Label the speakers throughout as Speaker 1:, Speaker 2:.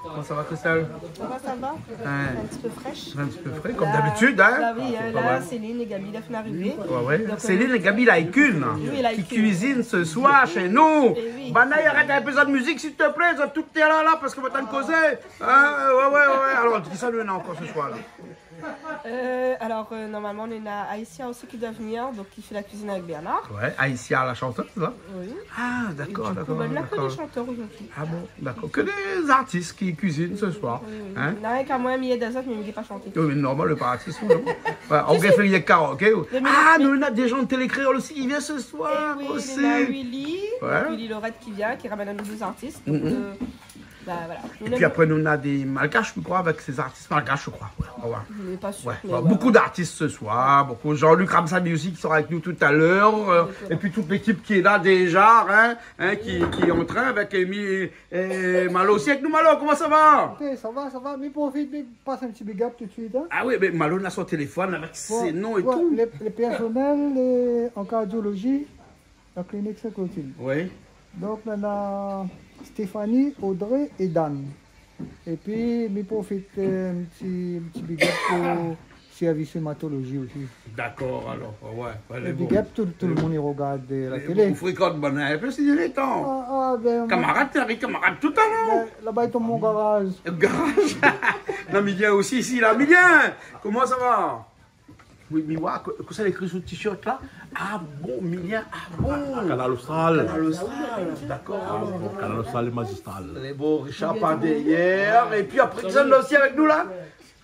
Speaker 1: Comment ça va, Christelle?
Speaker 2: Ça va. Un petit peu fraîche.
Speaker 1: Un petit peu frais, comme d'habitude, hein?
Speaker 2: Là, oui, là, Céline et Gabi, là, sont arrivés.
Speaker 1: Ouais. Donc, Céline et Gabi, là, qui cuisinent ce soir chez nous.
Speaker 2: Oui.
Speaker 1: Banaï, arrête un peu de musique, s'il te plaît. Tout est là, parce que vous t'en causer. Hein? Ouais. Alors, qui ça, nous, on a encore ce soir, là?
Speaker 2: Normalement, on a Aïssia aussi qui doit venir, donc qui fait la cuisine avec Bernard.
Speaker 1: Ouais, Aïssia, la chanteuse, là?
Speaker 2: Oui.
Speaker 1: Ah, d'accord.
Speaker 2: On n'a que des chanteurs aujourd'hui.
Speaker 1: Ah bon, d'accord. Que des artistes qui cuisinent ce soir.
Speaker 2: Oui.
Speaker 1: Hein?
Speaker 2: Il y en a un qui a moins mis des autres, mais il n'est pas chanté.
Speaker 1: Oui, mais normal, le pas artiste. On fait les karaoké. Ah, nous, on a des gens de télécréole aussi qui viennent ce soir.
Speaker 2: Oui,
Speaker 1: aussi.
Speaker 2: il y a Willy,
Speaker 1: Ouais.
Speaker 2: Willy Lorette qui vient, qui ramène un nouveau artiste. Donc, voilà.
Speaker 1: Et puis après, nous, on a des malgaches, je crois, avec ces artistes malgaches, je crois. Ouais.
Speaker 2: Je n'ai pas sûr.
Speaker 1: Ouais.
Speaker 2: Mais
Speaker 1: Beaucoup d'artistes ce soir, beaucoup. Jean-Luc Ramsamy aussi qui sera avec nous tout à l'heure. Et puis toute l'équipe qui est là déjà, qui est en train avec Amy et Malo aussi avec nous. Malo, comment ça va?
Speaker 3: Ok, ça va. Mais profite, mais passe un petit big up tout de suite. Hein.
Speaker 1: Ah oui, mais Malo a son téléphone avec ses noms et
Speaker 3: Ouais,
Speaker 1: tout.
Speaker 3: les personnels en cardiologie, la clinique Saint-Clotilde.
Speaker 1: Oui.
Speaker 3: Donc, on a Stéphanie, Audrey et Dan. Et puis, mais profite un petit big up pour service hématologie aussi.
Speaker 1: D'accord, alors. Ouais.
Speaker 3: Le big up, tout le monde y regarde la télé.
Speaker 1: Vous fréquentez bon, un peu ces derniers temps. Camarade, camarade tout à l'heure.
Speaker 3: Là-bas, il tombe mon garage.
Speaker 1: Garage. Non, Milien aussi ici, là. Milien, comment ça va? Oui, mais ouais, que ça écrit sur le t-shirt là? Ah bon, Milien,
Speaker 4: Canal Austral.
Speaker 1: D'accord.
Speaker 4: Canal Austral et magistral.
Speaker 1: Les beaux Richard par derrière. Et puis après, qui est aussi avec nous là?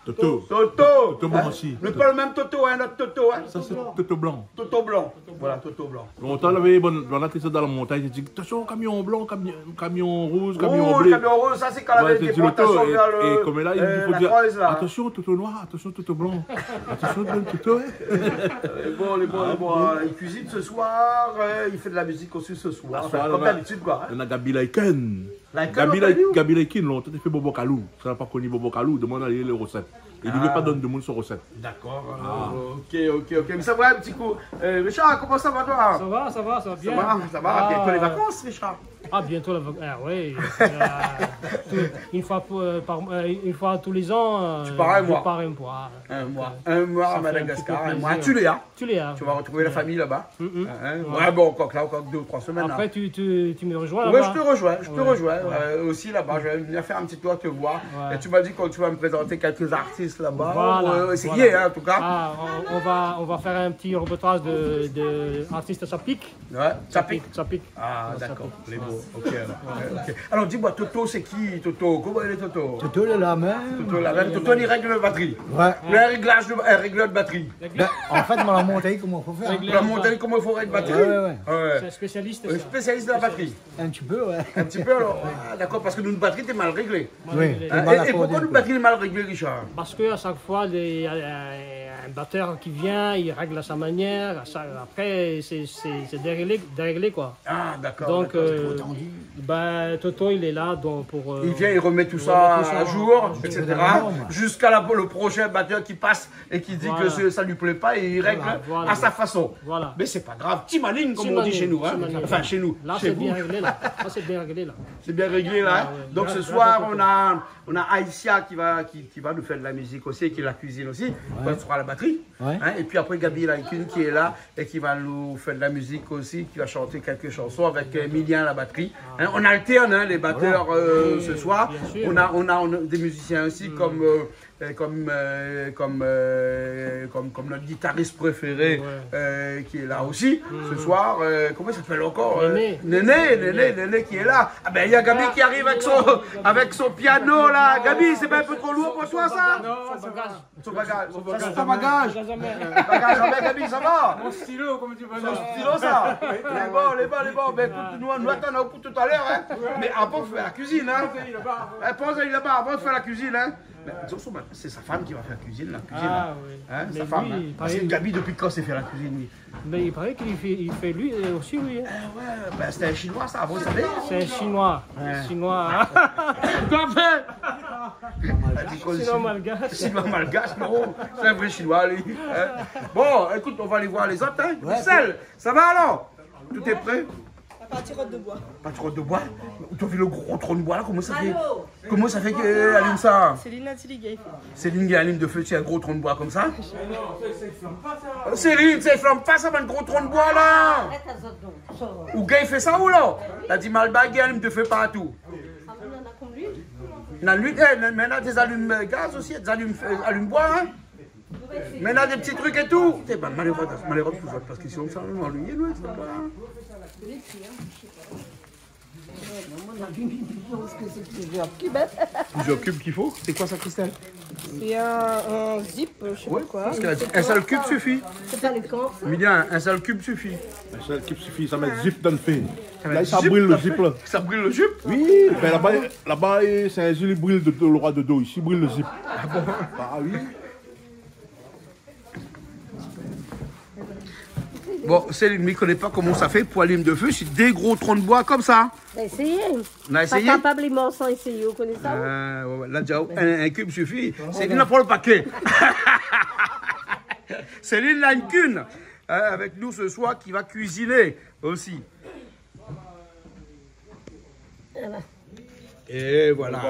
Speaker 4: Toto.
Speaker 1: Toto
Speaker 4: blanc aussi.
Speaker 1: Mais pas le même Toto, notre Toto.
Speaker 4: Ça, c'est Toto blanc.
Speaker 1: Toto blanc. Voilà, Toto blanc.
Speaker 4: Longtemps, on a été dans la montagne, j'ai dit attention, camion blanc, camion rouge, camion
Speaker 1: Oh,
Speaker 4: bleu.
Speaker 1: le camion rouge, ça c'est quand la vérité plantation vers le.
Speaker 4: Et comme là, il faut dire
Speaker 1: creuse, là.
Speaker 4: attention, Toto noir, attention, Toto blanc. Attention, Toto.
Speaker 1: Les bons. Il cuisine ce soir, il fait de la musique aussi ce soir. Enfin, comme d'habitude, quoi.
Speaker 4: On a Gabi Laiken.
Speaker 1: Laiken,
Speaker 4: Gabi Laiken, longtemps, il fait Bobo Kalou. Ça n'a pas connu Bobo Kalou, demande à lui les recettes. Il ne veut pas donner de monde sur recette.
Speaker 1: D'accord. Ok. Mais ça va un petit coup. Richard, comment ça va toi?
Speaker 5: Ça va bien.
Speaker 1: Ça va. Bientôt les vacances, Richard.
Speaker 5: Ah, bientôt les vacances. Oui. Une fois tous les ans.
Speaker 1: Tu pars un mois.
Speaker 5: Je pars un mois.
Speaker 1: Un mois à Madagascar. Un mois. Tu l'es, hein?
Speaker 5: Tu l'es, hein?
Speaker 1: Tu vas retrouver la famille là-bas. Ouais, bon, encore 2 ou 3 semaines.
Speaker 5: Après, tu me rejoins là-bas?
Speaker 1: Oui, je te rejoins. Aussi là-bas, je vais venir faire un petit tour te voir. Et tu m'as dit que tu vas me présenter quelques artistes là-bas.
Speaker 5: Voilà,
Speaker 1: Essayez, hein, en tout cas.
Speaker 5: Ah, on va faire un petit reportage de artistes ça pique.
Speaker 1: Ouais, ça pique.
Speaker 5: Ah,
Speaker 1: d'accord. Les beaux. Ok. Alors dis-moi, Toto, c'est qui Toto? Comment il est Toto?
Speaker 3: Toto, il est la main.
Speaker 1: Toto, il règle la batterie.
Speaker 3: Ouais.
Speaker 1: Le réglage de régleur de batterie.
Speaker 3: En fait, dans la montagne, comment il faut faire?
Speaker 1: La montagne, comment il faut régler la batterie?
Speaker 3: Ouais.
Speaker 5: C'est un spécialiste.
Speaker 1: Spécialiste de la batterie.
Speaker 3: Un petit peu, ouais.
Speaker 1: Un petit peu alors. Ah, d'accord, parce que nous, une batterie, t'es mal réglée.
Speaker 3: Oui.
Speaker 1: Et pourquoi une batterie est mal réglée, Richard?
Speaker 5: Parce qu'à chaque fois, il y a un batteur qui vient, il règle à sa manière. Après, c'est déréglé, quoi.
Speaker 1: Ah, d'accord.
Speaker 5: Donc, Toto, il est là pour.
Speaker 1: Il vient, il remet tout ça à jour, etc. Jusqu'à le prochain batteur qui passe et qui dit que ça lui plaît pas et il règle à sa façon.
Speaker 5: Voilà.
Speaker 1: Mais c'est pas grave. Timaline, comme on dit chez nous. Hein. Enfin, chez nous.
Speaker 5: Là, c'est bien réglé, là. C'est bien réglé, là.
Speaker 1: C'est bien réglé, là. Hein. Donc, ce soir, on a Aïssia qui va nous faire de la musique aussi et qui la cuisine aussi. Ça sera la batterie. Hein. Et puis après, Gabi Laikun qui est là et qui va nous faire de la musique aussi, qui va chanter quelques chansons avec Emilien à la batterie. Hein. On alterne les batteurs ce soir. On a des musiciens aussi comme notre guitariste préféré qui est là aussi ce soir. Comment il s'appelle encore? Néné qui est là. Ah ben il y a Gabi qui arrive avec son piano là. Gabi, c'est pas un peu trop lourd pour toi ça?
Speaker 5: Non, son bagage.
Speaker 1: C'est ton bagage. Bagage, Gabi, ça va?
Speaker 5: Mon stylo, comme tu veux.
Speaker 1: Son stylo ça. Les bons. Ben écoute, nous attendons pour tout à l'heure. Hein. Mais avant de faire la cuisine. Hein. Pense-y là-bas avant de faire la cuisine. Hein. C'est sa femme qui va faire la cuisine.
Speaker 5: Ah oui.
Speaker 1: Hein, sa femme. Hein. Parce que Gabi, depuis quand c'est faire la cuisine, lui?
Speaker 5: Mais il paraît qu'il fait lui aussi, oui.
Speaker 1: Ben, c'était un chinois, ça, vous savez?
Speaker 5: C'est un chinois. Un chinois.
Speaker 1: Quoi fait?
Speaker 5: Chinois malgache.
Speaker 1: Chinois malgache, non. C'est un vrai chinois, lui. Bon, écoute, on va aller voir les autres. Hein. Michel, ça va alors? Tout est prêt?
Speaker 2: Pâtirotte de bois.
Speaker 1: Pâtirotte de bois. Tu as vu le gros tronc de bois là? Comment ça fait qu'elle allume ça?
Speaker 2: Céline Nathalie Gay.
Speaker 1: Céline qui allume de feu, tu as un gros tronc de bois comme ça? Céline, ça ne flamme pas ça, un gros tronc de bois là! Ou Gay fait ça ou là? T'as dit Malbag, il allume de feu partout. Mais on a des allumes gaz aussi, des allumes bois, hein? Mais on a des petits trucs et tout. C'est pas malheureux parce qu'ils sont ça, on lui c'est pas. Plusieurs cubes qu'il faut. C'est quoi ça, Christelle?
Speaker 2: C'est un zip, je sais pas quoi.
Speaker 1: Parce qu'un seul cube suffit.
Speaker 2: C'est pas les corps.
Speaker 1: Emilia, un seul cube suffit.
Speaker 4: Un seul cube suffit, ça met zip dans le fait. Là, ça brûle le zip là.
Speaker 1: Ça brûle le zip?
Speaker 4: Oui, ben là-bas, c'est un zip, il brûle le roi de dos. Ici, il brûle le zip.
Speaker 1: Ah bon?
Speaker 4: Ah oui.
Speaker 1: Bon, Céline ne connaît pas comment ça fait pour allumer de feu. C'est des gros troncs de bois comme ça.
Speaker 6: On a essayé.
Speaker 1: On a essayé.
Speaker 6: Pas capablement sans essayer, vous connaissez ça?
Speaker 1: Ouais. Là, déjà, un cube suffit. Céline n'a pas le paquet. Céline n'a une cune avec nous ce soir qui va cuisiner aussi. Et voilà.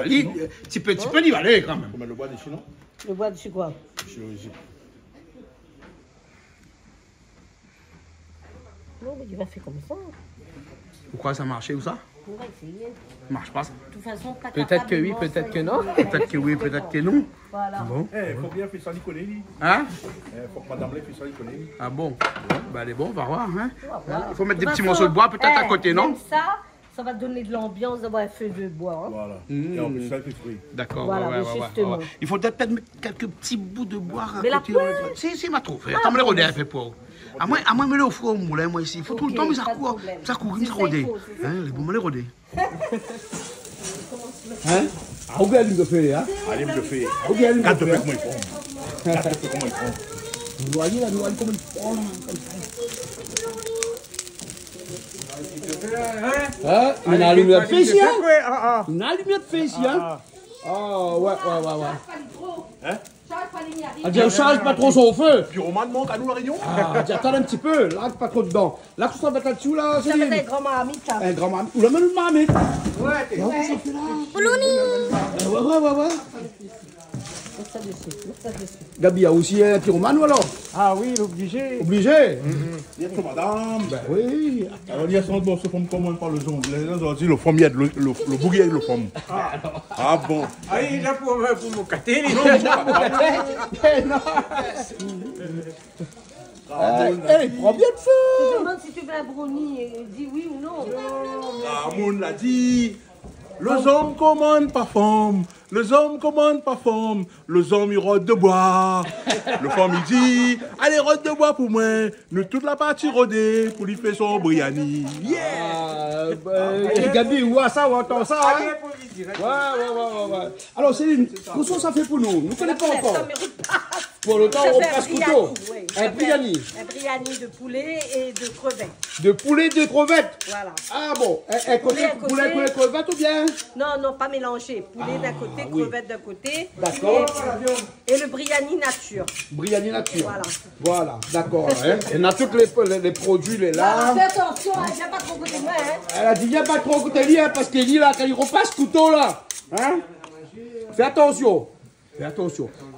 Speaker 1: Tu peux y aller quand même.
Speaker 4: On met le bois dessus, non?
Speaker 6: Le bois dessus quoi?
Speaker 4: Sur le zip.
Speaker 6: Non, mais il va faire comme ça.
Speaker 1: Pourquoi ça marchait ou ça?
Speaker 6: On va essayer.
Speaker 1: Ça marche pas ça.
Speaker 6: De toute façon, pas
Speaker 2: Peut-être que oui, peut-être que non.
Speaker 1: Peut-être que oui, peut-être que non.
Speaker 6: Voilà.
Speaker 1: Bon.
Speaker 4: Il faut bien faire ça, il connaît.
Speaker 1: Hein?
Speaker 4: Il faut que madame l'ait fait ça, il connaît.
Speaker 1: Ah bon? Bah elle est bon, on va voir. Hein? Il faut mettre des
Speaker 6: De
Speaker 1: petits
Speaker 6: toute
Speaker 1: morceaux de bois peut-être à
Speaker 6: façon,
Speaker 1: côté, non?
Speaker 6: même ça va donner de l'ambiance d'avoir un feu de bois. Hein.
Speaker 4: Voilà. Et en plus, ça, il fait fruit.
Speaker 1: D'accord,
Speaker 6: Voilà,
Speaker 1: ouais,
Speaker 6: mais justement.
Speaker 1: Il faut peut-être mettre quelques petits bouts de bois à
Speaker 6: Mais la
Speaker 1: côté.
Speaker 6: poêle.
Speaker 1: Si, ma trouvé. Attends, me les roder un peu pour. À moi, me le offrir au moulin, moi ici. Il faut tout le temps, mais ça
Speaker 6: pas de
Speaker 1: court.
Speaker 6: problème.
Speaker 1: Ça court,
Speaker 6: C'est
Speaker 1: me
Speaker 6: ça,
Speaker 1: roder.
Speaker 6: il faut, c'est ça.
Speaker 1: Hein, les bons, me les roder. Hein? Ah, ou elle me fait, hein?
Speaker 4: Allez, me le fait.
Speaker 1: Ou elle me
Speaker 4: 4 de
Speaker 1: fait.
Speaker 4: fait, comment ils font? 4 de fait, comment ils font?
Speaker 1: Vous voyez la noix, comment ils font là, comme ça. Hein? On a allumé de feu ici, hein? On a allumé de feu ici, hein? Ah, ouais.
Speaker 4: Hein?
Speaker 1: Ah, on charge pas trop son feu.
Speaker 4: Puis Roman manque à nous la réunion?
Speaker 1: Ah, attends un petit peu, là, pas trop dedans. Là, tout ça va être là-dessous, là,
Speaker 6: Ça va être
Speaker 1: Céline.
Speaker 6: un grand marmite, ça.
Speaker 1: Un grand marmite. Ou la même marmite. Ouais, ouais.
Speaker 6: Mets ça dessus.
Speaker 1: Gabi a aussi un pyromane ou alors?
Speaker 3: Ah oui, obligé.
Speaker 1: Obligé.
Speaker 4: Il y a tout, madame.
Speaker 1: Ben oui.
Speaker 4: Alors, il y a son bon, se forme comment par le zon. Les gens ont dit le forme, il y a le bouguier avec le forme. Ah bon.
Speaker 3: Ah, il est là pour me cater.
Speaker 1: Il prend bien de
Speaker 6: Je
Speaker 1: feu.
Speaker 6: te demande si tu veux un brownie et dis oui ou non.
Speaker 4: Ah, Moun l'a dit. Les hommes commandent pas forme. Les hommes commandent pas forme. Les hommes, ils rôdent de bois. Le femme, il dit, allez, rôde de bois pour moi. Nous, toute la partie rôdée pour lui faire son briani. Yeah!
Speaker 1: Gabi, ou à ça, ou entend ça, hein? Ouais. Alors, Céline, qu'est-ce que ça fait pour nous? Nous ne connaissons pas encore.
Speaker 6: Ça mérite pas.
Speaker 1: Pour le temps,
Speaker 6: Ça
Speaker 1: on
Speaker 6: fait
Speaker 1: passe
Speaker 6: un
Speaker 1: couteau.
Speaker 6: briani, oui.
Speaker 1: Un briani.
Speaker 6: Un briani de poulet et de crevettes.
Speaker 1: De poulet, de crevettes.
Speaker 6: Voilà.
Speaker 1: Ah bon, un côté
Speaker 6: Poulet,
Speaker 1: poulet, crevettes ou bien?
Speaker 6: Non, pas mélangé. Poulet d'un côté, crevettes d'un côté.
Speaker 1: D'accord.
Speaker 6: Et le briani nature.
Speaker 1: Briani nature.
Speaker 6: Voilà.
Speaker 1: D'accord. Hein. On a tous les produits, les là.
Speaker 6: Fais attention, hein, viens pas trop côté de moi. Hein.
Speaker 1: Elle a dit, viens pas trop côté lui, hein, parce qu'il dit là, quand il repasse couteau là. Hein? Fais attention.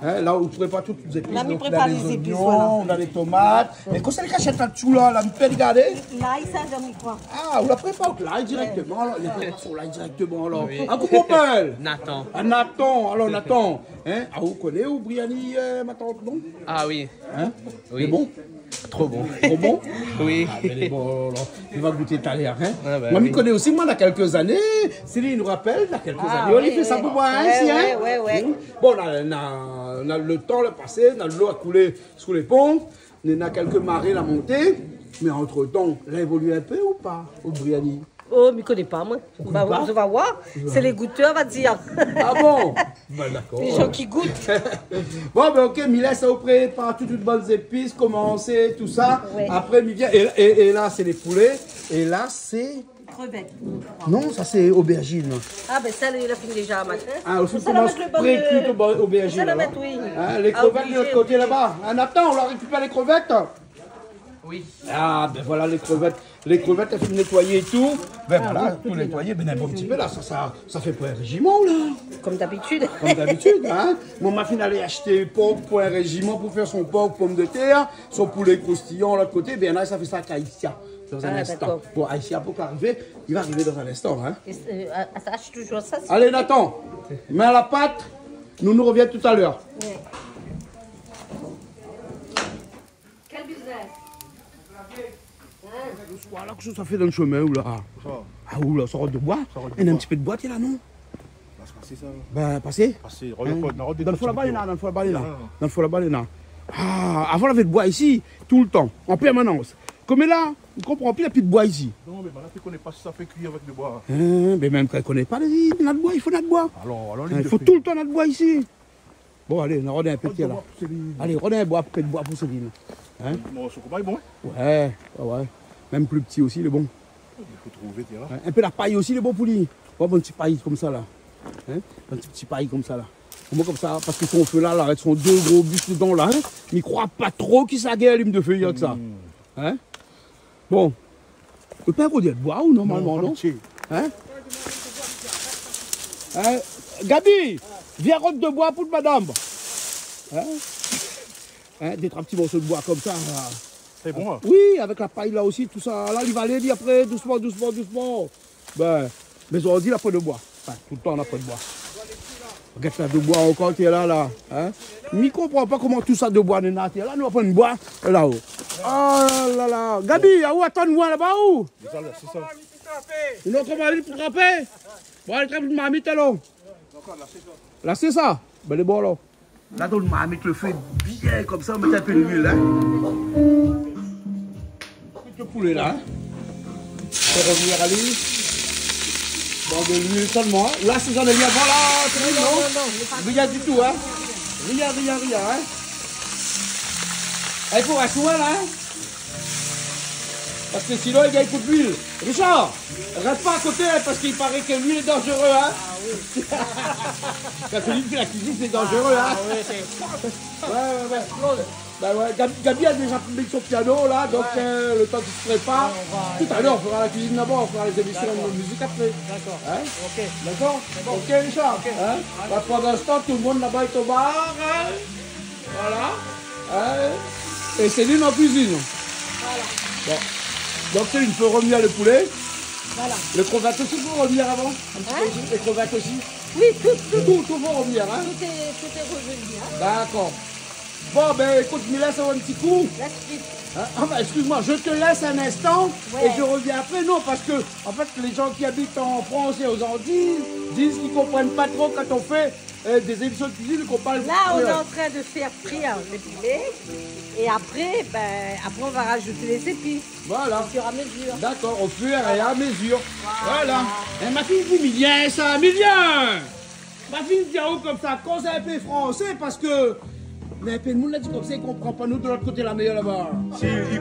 Speaker 1: Hein, là, vous préparez toutes les épices.
Speaker 6: Là,
Speaker 1: Donc,
Speaker 6: on prépare
Speaker 1: on a
Speaker 6: les
Speaker 1: les
Speaker 6: épices,
Speaker 1: oignons,
Speaker 6: voilà.
Speaker 1: on a les tomates. Mais quand c'est les cachettes là-dessous là, vous pouvez regarder.
Speaker 6: Là, il s'est dormi quoi?
Speaker 1: Ah, vous la préparez là directement. Alors, les patates sont là directement. Alors, ah, comment on appelle?
Speaker 2: Nathan.
Speaker 1: Ah, Nathan. Alors, Nathan. Hein? Ah, vous connaissez ou Briani, ma tante, non?
Speaker 2: Ah oui.
Speaker 1: Hein?
Speaker 2: Oui.
Speaker 1: C'est bon?
Speaker 2: Trop bon.
Speaker 1: Trop bon?
Speaker 2: Oui.
Speaker 1: Ah, mais il est bon, alors. Il va goûter tout à l'heure. Hein?
Speaker 2: Ah, bah,
Speaker 1: moi, je
Speaker 2: oui.
Speaker 1: connais aussi, moi, il y a quelques années. Céline nous rappelle, il y a quelques années. On
Speaker 6: oui,
Speaker 1: y fait ça
Speaker 6: oui.
Speaker 1: pour moi, hein,
Speaker 6: Ouais,
Speaker 1: si, hein?
Speaker 6: ouais.
Speaker 1: Bon, on a le temps le passé, on a l'eau à couler sous les ponts, on a quelques marées la montée. Mais entre-temps, elle a évolué un peu ou pas, au Briani?
Speaker 6: Oh, mais je ne connais pas, moi. Bah,
Speaker 1: pas?
Speaker 6: on va voir. C'est les goûteurs, on va dire.
Speaker 1: Ah bon? Ben d'accord.
Speaker 6: Les gens qui goûtent.
Speaker 1: Bon, ben ok, Mila, ça vous prépare toutes les bonnes épices, commencer, tout ça.
Speaker 6: Ouais.
Speaker 1: Après, il vient, et là, c'est les poulets. Et là, c'est...
Speaker 6: Crevettes.
Speaker 1: Non, ça, c'est aubergine.
Speaker 6: Ah, ben ça, il a fini déjà un matin.
Speaker 1: Ah, aussi,
Speaker 6: Ça,
Speaker 1: commence
Speaker 6: la mettre le bon
Speaker 1: pré-cuite
Speaker 6: de-
Speaker 1: aubergine.
Speaker 6: Ça, la
Speaker 1: alors.
Speaker 6: mettre, oui.
Speaker 1: Hein, les
Speaker 6: Ah,
Speaker 1: crevettes de
Speaker 6: obligé,
Speaker 1: l'autre côté
Speaker 6: obligé.
Speaker 1: là-bas. Un attends, on leur récupère les crevettes. Oui. Ah, ben voilà les crevettes. Les crevettes, elles sont nettoyées et tout. Ben voilà, tout nettoyé, ben un bon petit peu là. Ça fait pour un régiment là.
Speaker 6: Comme d'habitude.
Speaker 1: Comme d'habitude, hein. Mon mafine allait acheter porc pour un régiment pour faire son porc, pomme de terre, son poulet croustillant de l'autre côté. Ben là, ça fait ça à Haïtia. Dans un instant. Bon, Haïtia, pour arriver, il va arriver dans un instant, hein.
Speaker 6: Attache toujours ça.
Speaker 1: Allez, Nathan, mets à la pâte. Nous reviens tout à l'heure.
Speaker 6: Ouais.
Speaker 2: Quel business?
Speaker 1: Voilà, que ça fait dans le chemin, ou là. Ah, ou là, ça rentre de bois. Il y a un petit peu de bois, tu es là, non?
Speaker 4: Passer ça.
Speaker 1: Ben, passez. Dans le fond là-bas, il y en a. Dans le fond là-bas, il y en a. Dans le fond là-bas, il y en a. Ah, avant, on avait de bois ici, tout le temps, en permanence. Comme là, on ne comprend plus, il n'y a plus de bois ici.
Speaker 4: Non, mais maintenant, tu ne connais pas si ça fait cuire avec du bois.
Speaker 1: Mais même quand on ne connaît pas, il y a de bois, il faut de bois.
Speaker 4: Alors,
Speaker 1: il faut tout le temps de bois ici. Bon, allez, on a rodé un peu là. Allez, rodé un peu de bois pour Céline. Hein?
Speaker 4: Mon socoba est bon.
Speaker 1: Ouais. Même plus petit aussi, il est bon.
Speaker 4: Il faut trouver, tiens.
Speaker 1: Un peu la paille aussi, il est bon pour lui. Pas un petit paille comme ça là. Hein? Un petit paille comme ça là. Comme ça, parce que son feu là, avec son deux gros bustes dedans là, il ne croit pas trop qu'il s'aguère l'hume de feu, il y a que ça. Hein? Bon. Le père, on dit de bois ou normalement, non? Hein? Gabi, viens rôde de bois pour madame. Hein? Des trois petits morceaux de bois comme ça. Là.
Speaker 4: C'est bon, hein?
Speaker 1: Oui, avec la paille là aussi, tout ça. Là, il va aller dire après, doucement. Ben, mais on dit la poêle de bois. Enfin, tout le temps, on n'a pas de bois. Regarde ça de bois encore, tu es là. Hein? Je ne comprends pas comment tout ça de bois n'est pas. Là, nous allons prendre une bois là-haut. Oh là là. Gabi, où attends-moi là-bas où?
Speaker 4: C'est ça.
Speaker 1: Une autre mari pour frapper? Bon, elle trappe une marmite là. Là, c'est ça. Ben, les bon là. Là, dans le marmite, le feu bien comme ça, on met un peu d'huile. Hein? Le poulet là. On va revenir à lui. Bon, de l'huile seulement. Là, si j'en ai mis avant là, c'est bon, non? Rien du tout, hein? Rien, hein? Il faut rassurer là, hein? Parce que sinon, il y a un coup d'huile. Richard, reste pas à côté, hein, parce qu'il paraît que l'huile est dangereux, hein? Ah oui. Quand celui qui fait la cuisine, c'est dangereux, hein? Ah oui, c'est... Ouais. Ben ouais, Gabi a déjà mis son piano là, donc le temps qu'il se prépare. Tout à l'heure, on fera la cuisine d'abord, on fera les émissions de musique après. D'accord. Hein? Ok. D'accord? Ok, Richard? Okay. Hein? Bah, pendant ce temps, tout le monde là-bas est au bar. Hein? Voilà. Hein? Et Céline en cuisine. Voilà. Bon. Donc Céline, il faut revenir le poulet. Voilà. Les crevettes aussi, il faut revenir avant. Les crevettes aussi. Oui, tout faut revenir. Hein? Tout est revenu. Hein? D'accord. Bon, ben écoute, je me laisse un petit coup. Excuse-moi, je te laisse un instant et je reviens après. Non, parce que, en fait, les gens qui habitent en France et aux Antilles disent qu'ils ne comprennent pas trop quand on fait des émissions de cuisine qu'on parle.
Speaker 6: Là, on est en train de faire frire le poulet et après, on va rajouter les épices.
Speaker 1: Voilà.
Speaker 6: Au fur et à mesure.
Speaker 1: D'accord, au fur et à mesure. Voilà. Et ma fille dit, mais viens, ça, mais viens. Ma fille dit, comme ça, quand c'est un peu français, parce que. Mais le monde l'a dit comme ça, il ne comprend pas nous de l'autre côté la meilleure là-bas.
Speaker 4: Si, il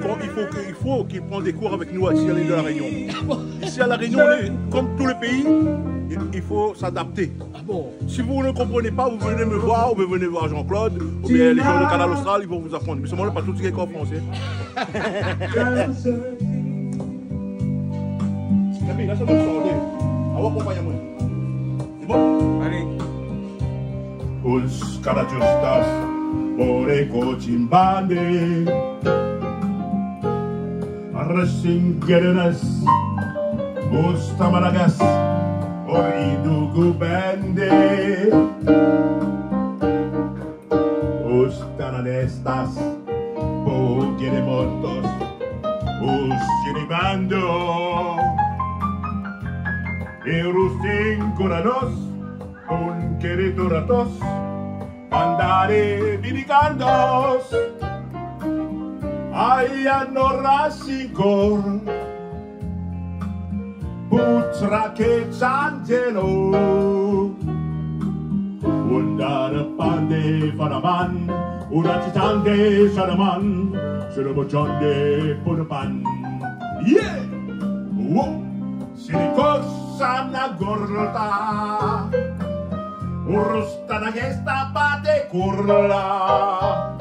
Speaker 4: faut qu'il prenne des cours avec nous ici à l'île de la Réunion. Ici à la Réunion, comme tous les pays, il faut s'adapter.
Speaker 1: Ah bon? Si
Speaker 4: vous ne comprenez pas, vous venez me voir, ou vous venez voir Jean-Claude, ou bien les gens du Canal Austral, ils vont vous apprendre. Mais ce moment-là, pas tout ce qui est français. Camille, là, ça va changer. Ah ouais, accompagne-moi. C'est bon?
Speaker 1: Allez.
Speaker 4: Os carajustas. Oreko chimbande Arresingerenas Ustamaragas Oridugu bende Ustananestas Pokeremotos Usiribando Erusincoranos Unqueritoratos Andare viricandos Ayano rasikor Putra che c'angelo Undare pande fanaman Una citande sanaman Solomochonde punapan Yeah! Wow! Silicosa na gorta Urusta na gesta bate curla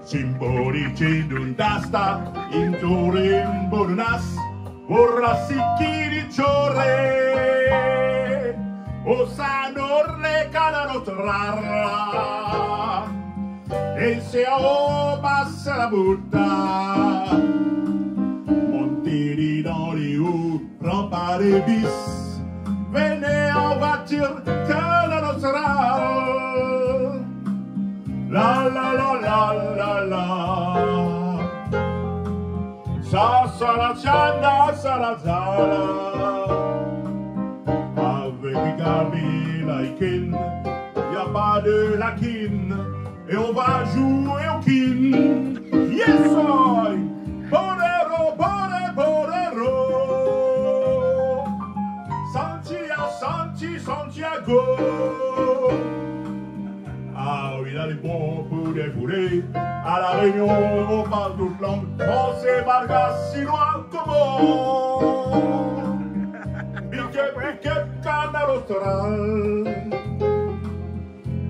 Speaker 4: Simbolici d'un tasta, inturim bonunas, vorra sikiri ciore, o sanor le canano trarra, e se o passa la butta, montiri dans les hauts remparts bis, venez en voiture, canano trarra. La la la la la la. Saracana, sarazala. Avec Gabi Laikin, y'a pas de laquine, et on va jouer au kin. Yes, boy! Bolero, bolero, bolero. Santiago. Ah oui, là les bons pour des fourrés. À la Réunion, on parle toute langue. Français, malgache, chinois, comment? Piquet, canal austral.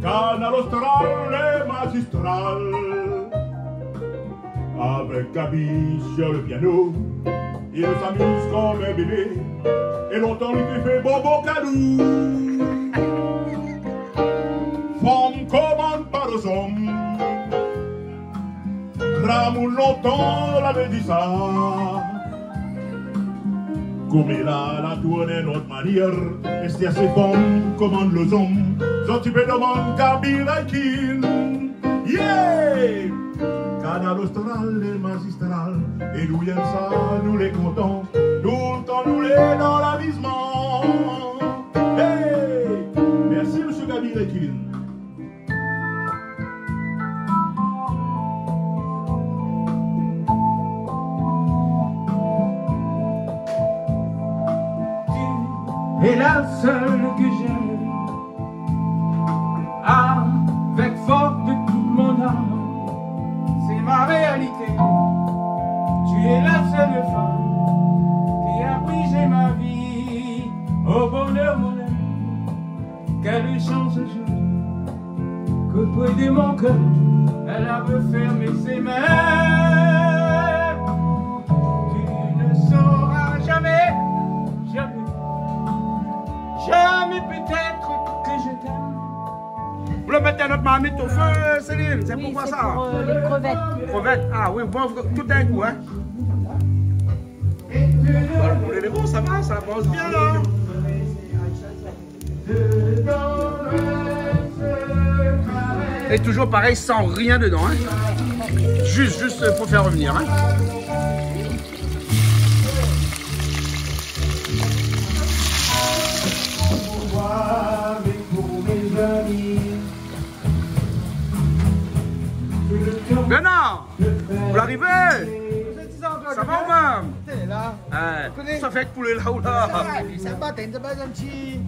Speaker 4: Canal austral et magistral. Avec Gabi sur le piano, il s'amuse comme un bébé. Et longtemps il fait bobo cadou. Femme commande par les hommes. Ramoul longtemps l'avait dit ça. Comme il a la tournée notre manière. Et c'est à ces femmes commandent les hommes. Sont tu peux demander Gabi Laikin. Yeah! Canal austral et magistral. Et nous y aime ça, nous les comptons. Tout le temps nous les dans l'avisement. Hey! Merci monsieur Gabi Laikin.
Speaker 7: Et la seule que j'aime, avec force de toute mon âme, c'est ma réalité. Tu es la seule femme qui a brisé ma vie. Au bonheur mon ami, quelle chance j'ai que près de mon cœur, elle a refermé ses mains. Tu ne sauras jamais, jamais. Jamais peut-être que je t'aime.
Speaker 1: Vous voulez mettre notre marmite au feu, Céline? C'est pourquoi ça?
Speaker 6: Pour les crevettes.
Speaker 1: Crevettes? Ah oui, bon, tout d'un coup, hein? Voilà, pour les bons, ça va, ça avance bien, là. Et toujours pareil, sans rien dedans, hein? Juste pour faire revenir, hein? Bernard, vous l'arrivez? Ça va ou même? Ça fait que poulet là ou là?
Speaker 3: Ça va, t'as un petit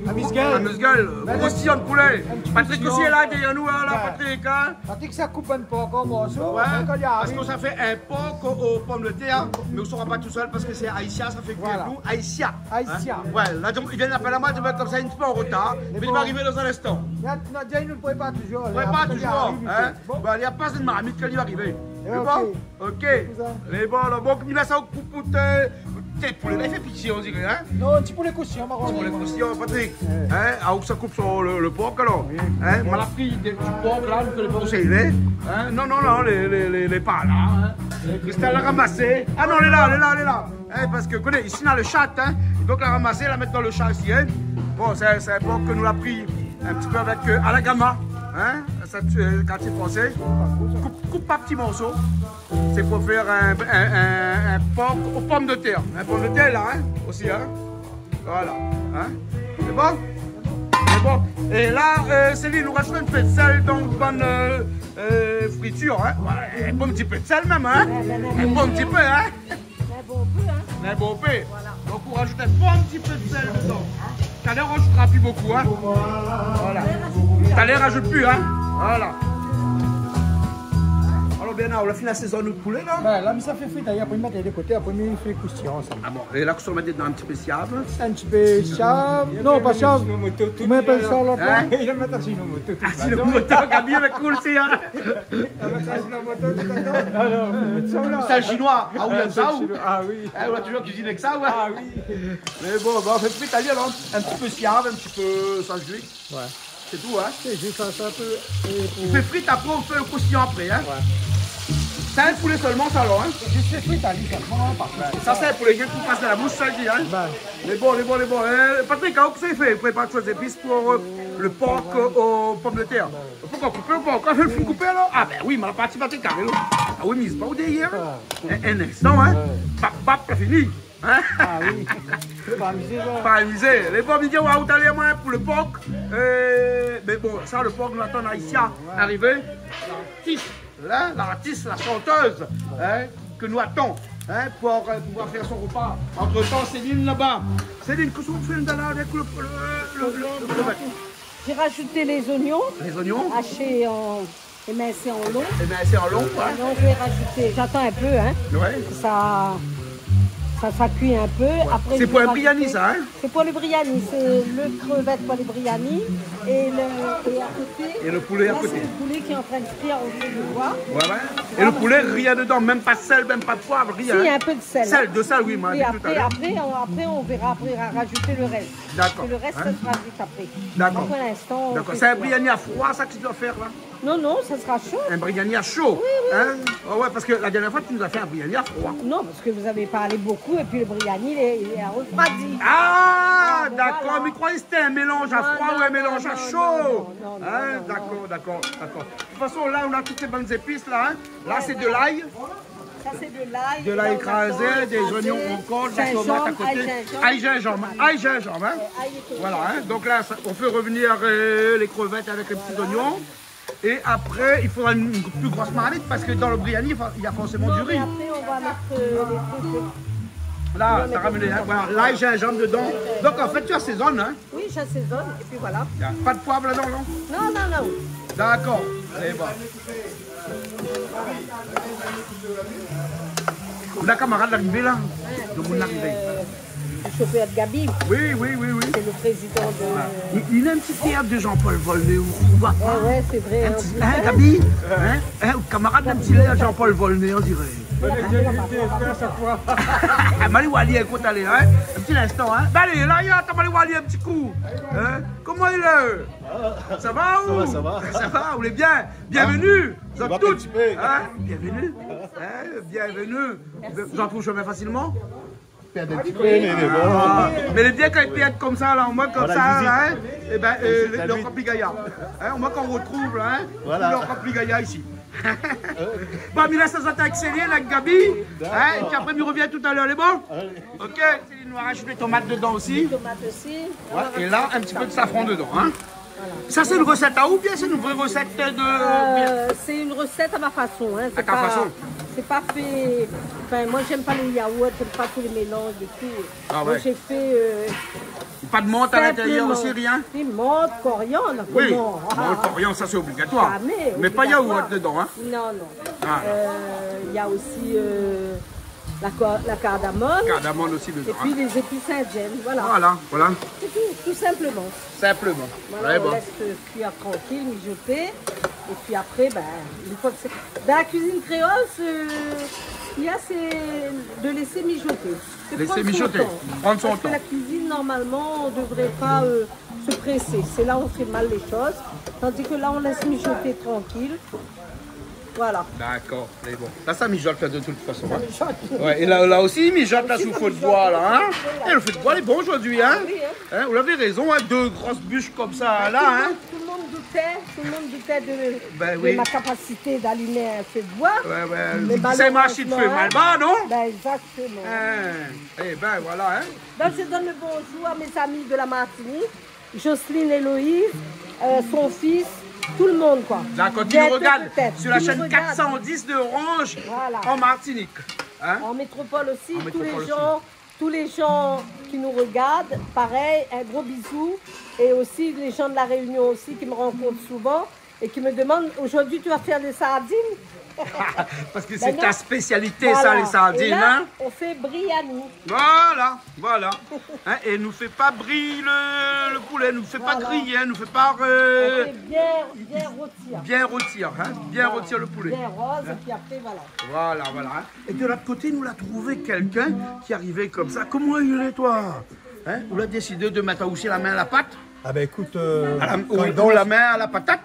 Speaker 1: Amuse-gueule, aussi un poulet. Patrick aussi est là derrière nous, là, Patrick. Hein?
Speaker 3: Patrick, ça coupe un peu comme morceau.
Speaker 1: Ouais, parce qu'on ça fait un porc aux pommes de terre, mais on ne sera pas tout seul parce que c'est Haïtia, ça fait que nous, Haïtia.
Speaker 3: Haïtia.
Speaker 1: Ouais, là, il vient d'appeler à moi, je vais être comme ça un petit peu en retard, mais il va arriver dans un instant.
Speaker 3: Nadia, il ne pourrait pas toujours.
Speaker 1: Il ne pourrait pas toujours. Il n'y a pas de marmite quand il va arriver. C'est bon? Ok. Les bons, bon, il a ça au coup de poulet, là, il fait pitié, on dirait, hein?
Speaker 3: Non, un petit poulet croustillant, marron.
Speaker 1: Un petit poulet croustillant, Patrick. Hein? Ah, où ça coupe sur le porc, alors? Hein? On a pris des petits porcs, là, nous ne pas où c'est, hein? Non, les pas là, hein? Christelle l'a ramassé. Ah non, elle est là. Hein? Parce que, connais, ici, on a le chat, hein? Donc, la ramasser, la mettre dans le chat ici, hein? Bon, c'est un porc que nous l'a pris un petit peu avec à la gamma, hein? Ça, quand c'est français. Coupe pas petits morceaux. C'est pour faire un porc aux pommes de terre. Un pomme de terre là, hein, aussi, hein. Voilà, hein. C'est bon? C'est bon. Et là, Céline nous rajoute un peu de sel dans une bonne friture, hein. Ouais, un bon petit peu de sel même, hein. Un bon petit peu, hein. Un bon peu. Voilà. Donc on rajoute un bon petit peu de sel dedans. Tout à l'heure, on ne rajoutera plus beaucoup, hein. Voilà. Tout à l'heure, rajoute plus, hein. Voilà. Alors Bernard, on a fini la saison de poulet là?
Speaker 3: Ben, là, mais ça fait frite, après, mettre de côté, après, il fait croustillant ensemble.
Speaker 1: Ah bon, et là, on va mettre dans un petit peu siave.
Speaker 3: Un petit peu chave, non, pas chave, mais appelle ça là.
Speaker 1: Hein?
Speaker 7: Il a mis sur une moto.
Speaker 1: Ah, c'est le moteur, Gabi, avec cool, c'est hein? C'est un chinois. Ah oui, il y a ça ou?
Speaker 7: Ah oui.
Speaker 1: On a toujours cuisiné avec ça, ouais.
Speaker 7: Ah oui.
Speaker 1: Mais bon, on fait frite italien, alors. Un petit peu siave, un petit peu sans jus.
Speaker 3: Ouais.
Speaker 1: C'est tout, hein?
Speaker 3: C'est juste ça un peu.
Speaker 1: On fait frite après, on fait le croustillant après, hein?
Speaker 3: Ouais.
Speaker 1: C'est un poulet seulement, ça, alors, hein?
Speaker 3: Juste fait frite, allez, ça prend pas.
Speaker 1: Ça, c'est un poulet qui passe dans la bouche, ça, je dis, hein?
Speaker 3: Ben,
Speaker 1: Les bons. Patrick, comment vous avez fait? Vous préparez des épices pour le porc aux pommes de terre. Pourquoi couper le porc? Quand je le couper, là? Ah, ben oui, mais la partie Patrick, carré, là. Ah oui, mais c'est pas où derrière, hein? Un instant, hein? Bap, c'est fini. Hein?
Speaker 3: ah oui, pas amusé, là.
Speaker 1: Pas amusé. Les pommes de terre, on va où aller, moi, pour le porc. Mais bon, ça, le porc, nous attendons ici, arriver. L'artiste, la chanteuse, hein, que nous attendons. Hein, pour pouvoir faire son repas. Entre-temps, Céline là-bas. Céline, qu'est-ce qu'on fait là avec le
Speaker 6: J'ai rajouté les oignons,
Speaker 1: les oignons?
Speaker 6: hachés émincés en long.
Speaker 1: Eh bien, c'est en long, quoi.
Speaker 6: Alors, je vais rajouter, j'attends un peu, hein,
Speaker 1: Ouais.
Speaker 6: ça cuit un peu. Après,
Speaker 1: C'est
Speaker 6: je
Speaker 1: pour
Speaker 6: vais
Speaker 1: un biryani,
Speaker 6: rajouter-
Speaker 1: ça, hein?
Speaker 6: C'est pour le biryani, c'est le crevette pour les biryani et à côté.
Speaker 1: Et le poulet à
Speaker 6: là,
Speaker 1: côté.
Speaker 6: C'est le poulet qui est en train de cuire au feu de bois.
Speaker 1: Ouais. Et le poulet, rien dedans, même pas de sel, même pas de poivre, rien.
Speaker 6: Si, il y a
Speaker 1: hein.
Speaker 6: un peu de sel.
Speaker 1: De sel, oui, moi,
Speaker 6: Et
Speaker 1: dit tout à
Speaker 6: après,
Speaker 1: l'heure.
Speaker 6: on verra après rajouter le reste.
Speaker 1: D'accord.
Speaker 6: Parce que le reste,
Speaker 1: Hein?
Speaker 6: ça sera vite après.
Speaker 1: D'accord.
Speaker 6: Donc, pour l'instant. on
Speaker 1: D'accord.
Speaker 6: fait
Speaker 1: C'est un
Speaker 6: ça.
Speaker 1: biryani à froid, ça que tu dois faire, là?
Speaker 6: Non, non, ça sera chaud.
Speaker 1: Un biryani à chaud. Hein? Oh, ouais, parce que la dernière fois, tu nous as fait un biryani à froid.
Speaker 6: Non, parce que vous avez parlé beaucoup et puis le biryani, il est refroidi.
Speaker 1: Ah,
Speaker 6: bon,
Speaker 1: d'accord,
Speaker 6: voilà.
Speaker 1: mais croyez que c'était un mélange à
Speaker 6: Non,
Speaker 1: froid
Speaker 6: non,
Speaker 1: ou un
Speaker 6: non,
Speaker 1: mélange à
Speaker 6: non,
Speaker 1: chaud.
Speaker 6: non, non,
Speaker 1: Hein,
Speaker 6: non,
Speaker 1: d'accord. De toute façon, là, on a toutes ces bonnes épices, là. Hein. Là, c'est de l'ail.
Speaker 6: Ça, c'est de l'ail.
Speaker 1: De l'ail écrasé, des oignons encore, de la tomate à côté. Ail gingembre, hein.
Speaker 6: Ail et
Speaker 1: Voilà, hein. Donc là, on fait revenir les crevettes avec les petits oignons. Et après, il faudra une plus grosse marmite parce que dans le biryani, il y a forcément du riz.
Speaker 6: Et après, on va mettre les trucs.
Speaker 1: Là, ça ramène voilà, l'ail, gingembre dedans. Donc en fait, tu assaisonnes, hein.
Speaker 6: Oui, j'assaisonne et puis voilà.
Speaker 1: Il y a pas de poivre là-dedans, non?
Speaker 6: Non.
Speaker 1: D'accord. Allez, bon. On a camarade arrivé là. Donc on est arrivé.
Speaker 6: Le chauffeur de Gabi,
Speaker 1: Oui.
Speaker 6: c'est le président de.
Speaker 1: Il a un petit théâtre de Jean-Paul Volney. On va pas.
Speaker 6: Ouais, c'est vrai.
Speaker 1: Un
Speaker 6: en
Speaker 1: petit,
Speaker 6: plus,
Speaker 1: hein, Gabi? Hein, camarade d'un petit lait à Jean-Paul Volney, on dirait. Ah, Mali Wali, écoute, allez, hein? Un petit instant, hein? Ben, allez, là, il y a Mali Wali un petit coup. Hein? Comment il est? Ça va ou? Ça va, vous êtes bien? Bienvenue! Vous êtes toutes? Hein? Bienvenue! Hein? Bienvenue! Vous en trouvez chemin facilement? Ah, mais les biens quand ils perdent comme ça, là, au moins comme ça, là, hein, et ben, le Campli Gaïa. Hein, au moins qu'on retrouve, là, hein, le Campli Gaïa ici. Bon, mais là, ça s'attend avec Céline, avec Gabi, hein, et puis après, il revient tout à l'heure, les bons? Ok, Céline nous arrache les tomates dedans aussi.
Speaker 6: Tomate aussi.
Speaker 1: Ouais, et là, un petit peu de safran dedans, hein. Ça, c'est une recette à ou bien c'est une vraie recette de...
Speaker 6: C'est une recette à ma façon. Hein.
Speaker 1: À ta façon.
Speaker 6: C'est pas fait. Enfin, moi, j'aime pas les yaourts, j'aime pas tous les mélanges et tout.
Speaker 1: Ah
Speaker 6: Donc,
Speaker 1: ouais.
Speaker 6: j'ai fait.
Speaker 1: Pas de menthe à l'intérieur aussi, rien?
Speaker 6: Des menthe, coriandre.
Speaker 1: Oui,
Speaker 6: comment
Speaker 1: bon, le coriandre, ça c'est obligatoire.
Speaker 6: Jamais,
Speaker 1: Mais pas
Speaker 6: obligatoire.
Speaker 1: yaourt dedans, hein?
Speaker 6: Non.
Speaker 1: Ah.
Speaker 6: Il y a aussi la cardamome.
Speaker 1: Cardamome aussi dedans.
Speaker 6: Et puis les épices indiennes. Voilà.
Speaker 1: Voilà.
Speaker 6: C'est tout simplement.
Speaker 1: Simplement.
Speaker 6: Voilà,
Speaker 1: Ouais,
Speaker 6: on
Speaker 1: bon.
Speaker 6: laisse cuire tranquille, mijoter. Et puis après, ben, une fois que c'est. Dans la cuisine créole, il y a c'est de laisser mijoter. C'est
Speaker 1: Laisser
Speaker 6: prendre son
Speaker 1: mijoter,
Speaker 6: temps.
Speaker 1: prendre son
Speaker 6: Parce que
Speaker 1: temps.
Speaker 6: la cuisine, normalement, on ne devrait pas se presser. C'est là où on fait mal les choses. Tandis que là, on laisse mijoter tranquille. Voilà.
Speaker 1: D'accord, c'est bon. Là, ça mijote là, de toute façon. Hein. Ouais, et là aussi, il mijote là sous le feu de bois, là. Hein. Et le feu de bois, il est bon aujourd'hui, hein.
Speaker 6: Oui, hein.
Speaker 1: Hein, vous avez raison, hein, deux grosses bûches comme ça, là, hein.
Speaker 6: Tout le monde doutait
Speaker 1: Ben
Speaker 6: de
Speaker 1: oui.
Speaker 6: ma capacité d'allumer un feu de bois.
Speaker 1: Ouais,
Speaker 6: Mais
Speaker 1: c'est marché de feu,
Speaker 6: malheureusement,
Speaker 1: mal bas, non?
Speaker 6: Ben exactement.
Speaker 1: Eh ben, voilà, hein.
Speaker 6: Donc je donne le bonjour à mes amis de la Martinique, Jocelyne, Héloïse, son fils, tout le monde quoi.
Speaker 1: D'accord, tu
Speaker 6: Bientôt,
Speaker 1: nous regardes
Speaker 6: peut-être.
Speaker 1: sur la
Speaker 6: Tu nous
Speaker 1: chaîne
Speaker 6: regardes.
Speaker 1: 410 de Orange
Speaker 6: Voilà.
Speaker 1: en Martinique. Hein?
Speaker 6: En métropole aussi,
Speaker 1: En métropole
Speaker 6: tous les gens qui nous regardent, pareil, un gros bisou. Et aussi les gens de la Réunion aussi qui me rencontrent souvent et qui me demandent, aujourd'hui tu vas faire des sardines?
Speaker 1: Parce que c'est
Speaker 6: Ben
Speaker 1: ta
Speaker 6: non.
Speaker 1: spécialité, ça,
Speaker 6: Voilà.
Speaker 1: les sardines.
Speaker 6: Et là,
Speaker 1: Hein?
Speaker 6: on fait brie à nous.
Speaker 1: Voilà. Hein, et nous fait pas briller le poulet, nous fait pas
Speaker 6: Voilà.
Speaker 1: griller, nous fait pas
Speaker 6: On fait bien rôtir.
Speaker 1: bien rôtir, hein, bien rôtir le poulet.
Speaker 6: Bien rose, et puis après, voilà.
Speaker 1: Voilà. Hein. Et de l'autre côté, nous l'a trouvé quelqu'un qui arrivait comme ça. Comment il est, toi? Hein? On a décidé de mettre aussi la main à la pâte,
Speaker 8: Ah ben écoute,
Speaker 1: ou la main à la patate.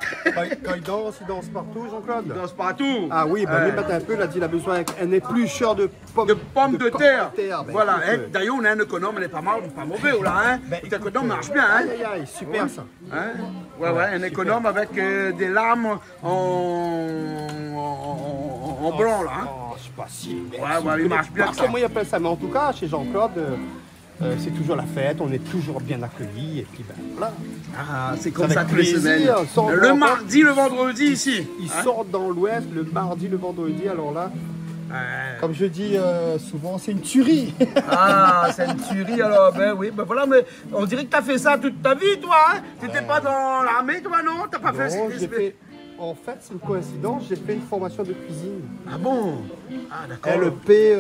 Speaker 8: quand il danse partout, Jean-Claude.
Speaker 1: Il danse partout.
Speaker 8: Ah oui, ben lui mettre un peu, il a dit il a besoin un éplucheur de pommes
Speaker 1: de terre.
Speaker 8: Ben,
Speaker 1: Voilà.
Speaker 8: écoute,
Speaker 1: Hein. D'ailleurs, on a un économe, elle est pas mal, pas mauvais, là. Hein. L'économe marche bien. Hein.
Speaker 8: aïe, super ça.
Speaker 1: Hein? Ouais, un économe avec des lames en blanc, là. Hein.
Speaker 8: Oh, je sais pas si.
Speaker 1: Ouais, il marche bien. Ça.
Speaker 8: Comment il appelle ça? Mais en tout cas, chez Jean-Claude, c'est toujours la fête, on est toujours bien accueillis, et puis ben voilà.
Speaker 1: Ah, c'est comme
Speaker 8: Avec
Speaker 1: ça toutes les
Speaker 8: plaisir,
Speaker 1: semaines.
Speaker 8: sans
Speaker 1: Le
Speaker 8: grand-
Speaker 1: mardi, le vendredi, ici.
Speaker 8: Ils sortent dans l'ouest le mardi, le vendredi, alors là, comme je dis souvent, c'est une tuerie.
Speaker 1: Ah, c'est une tuerie alors, ben oui, ben voilà, mais on dirait que t'as fait ça toute ta vie, toi, hein? T'étais pas dans l'armée, toi, non? T'as pas fait
Speaker 8: Non,
Speaker 1: cette
Speaker 8: j'ai fait, en fait, c'est une coïncidence, j'ai fait une formation de cuisine.
Speaker 1: Ah bon? Ah, d'accord.
Speaker 8: LEP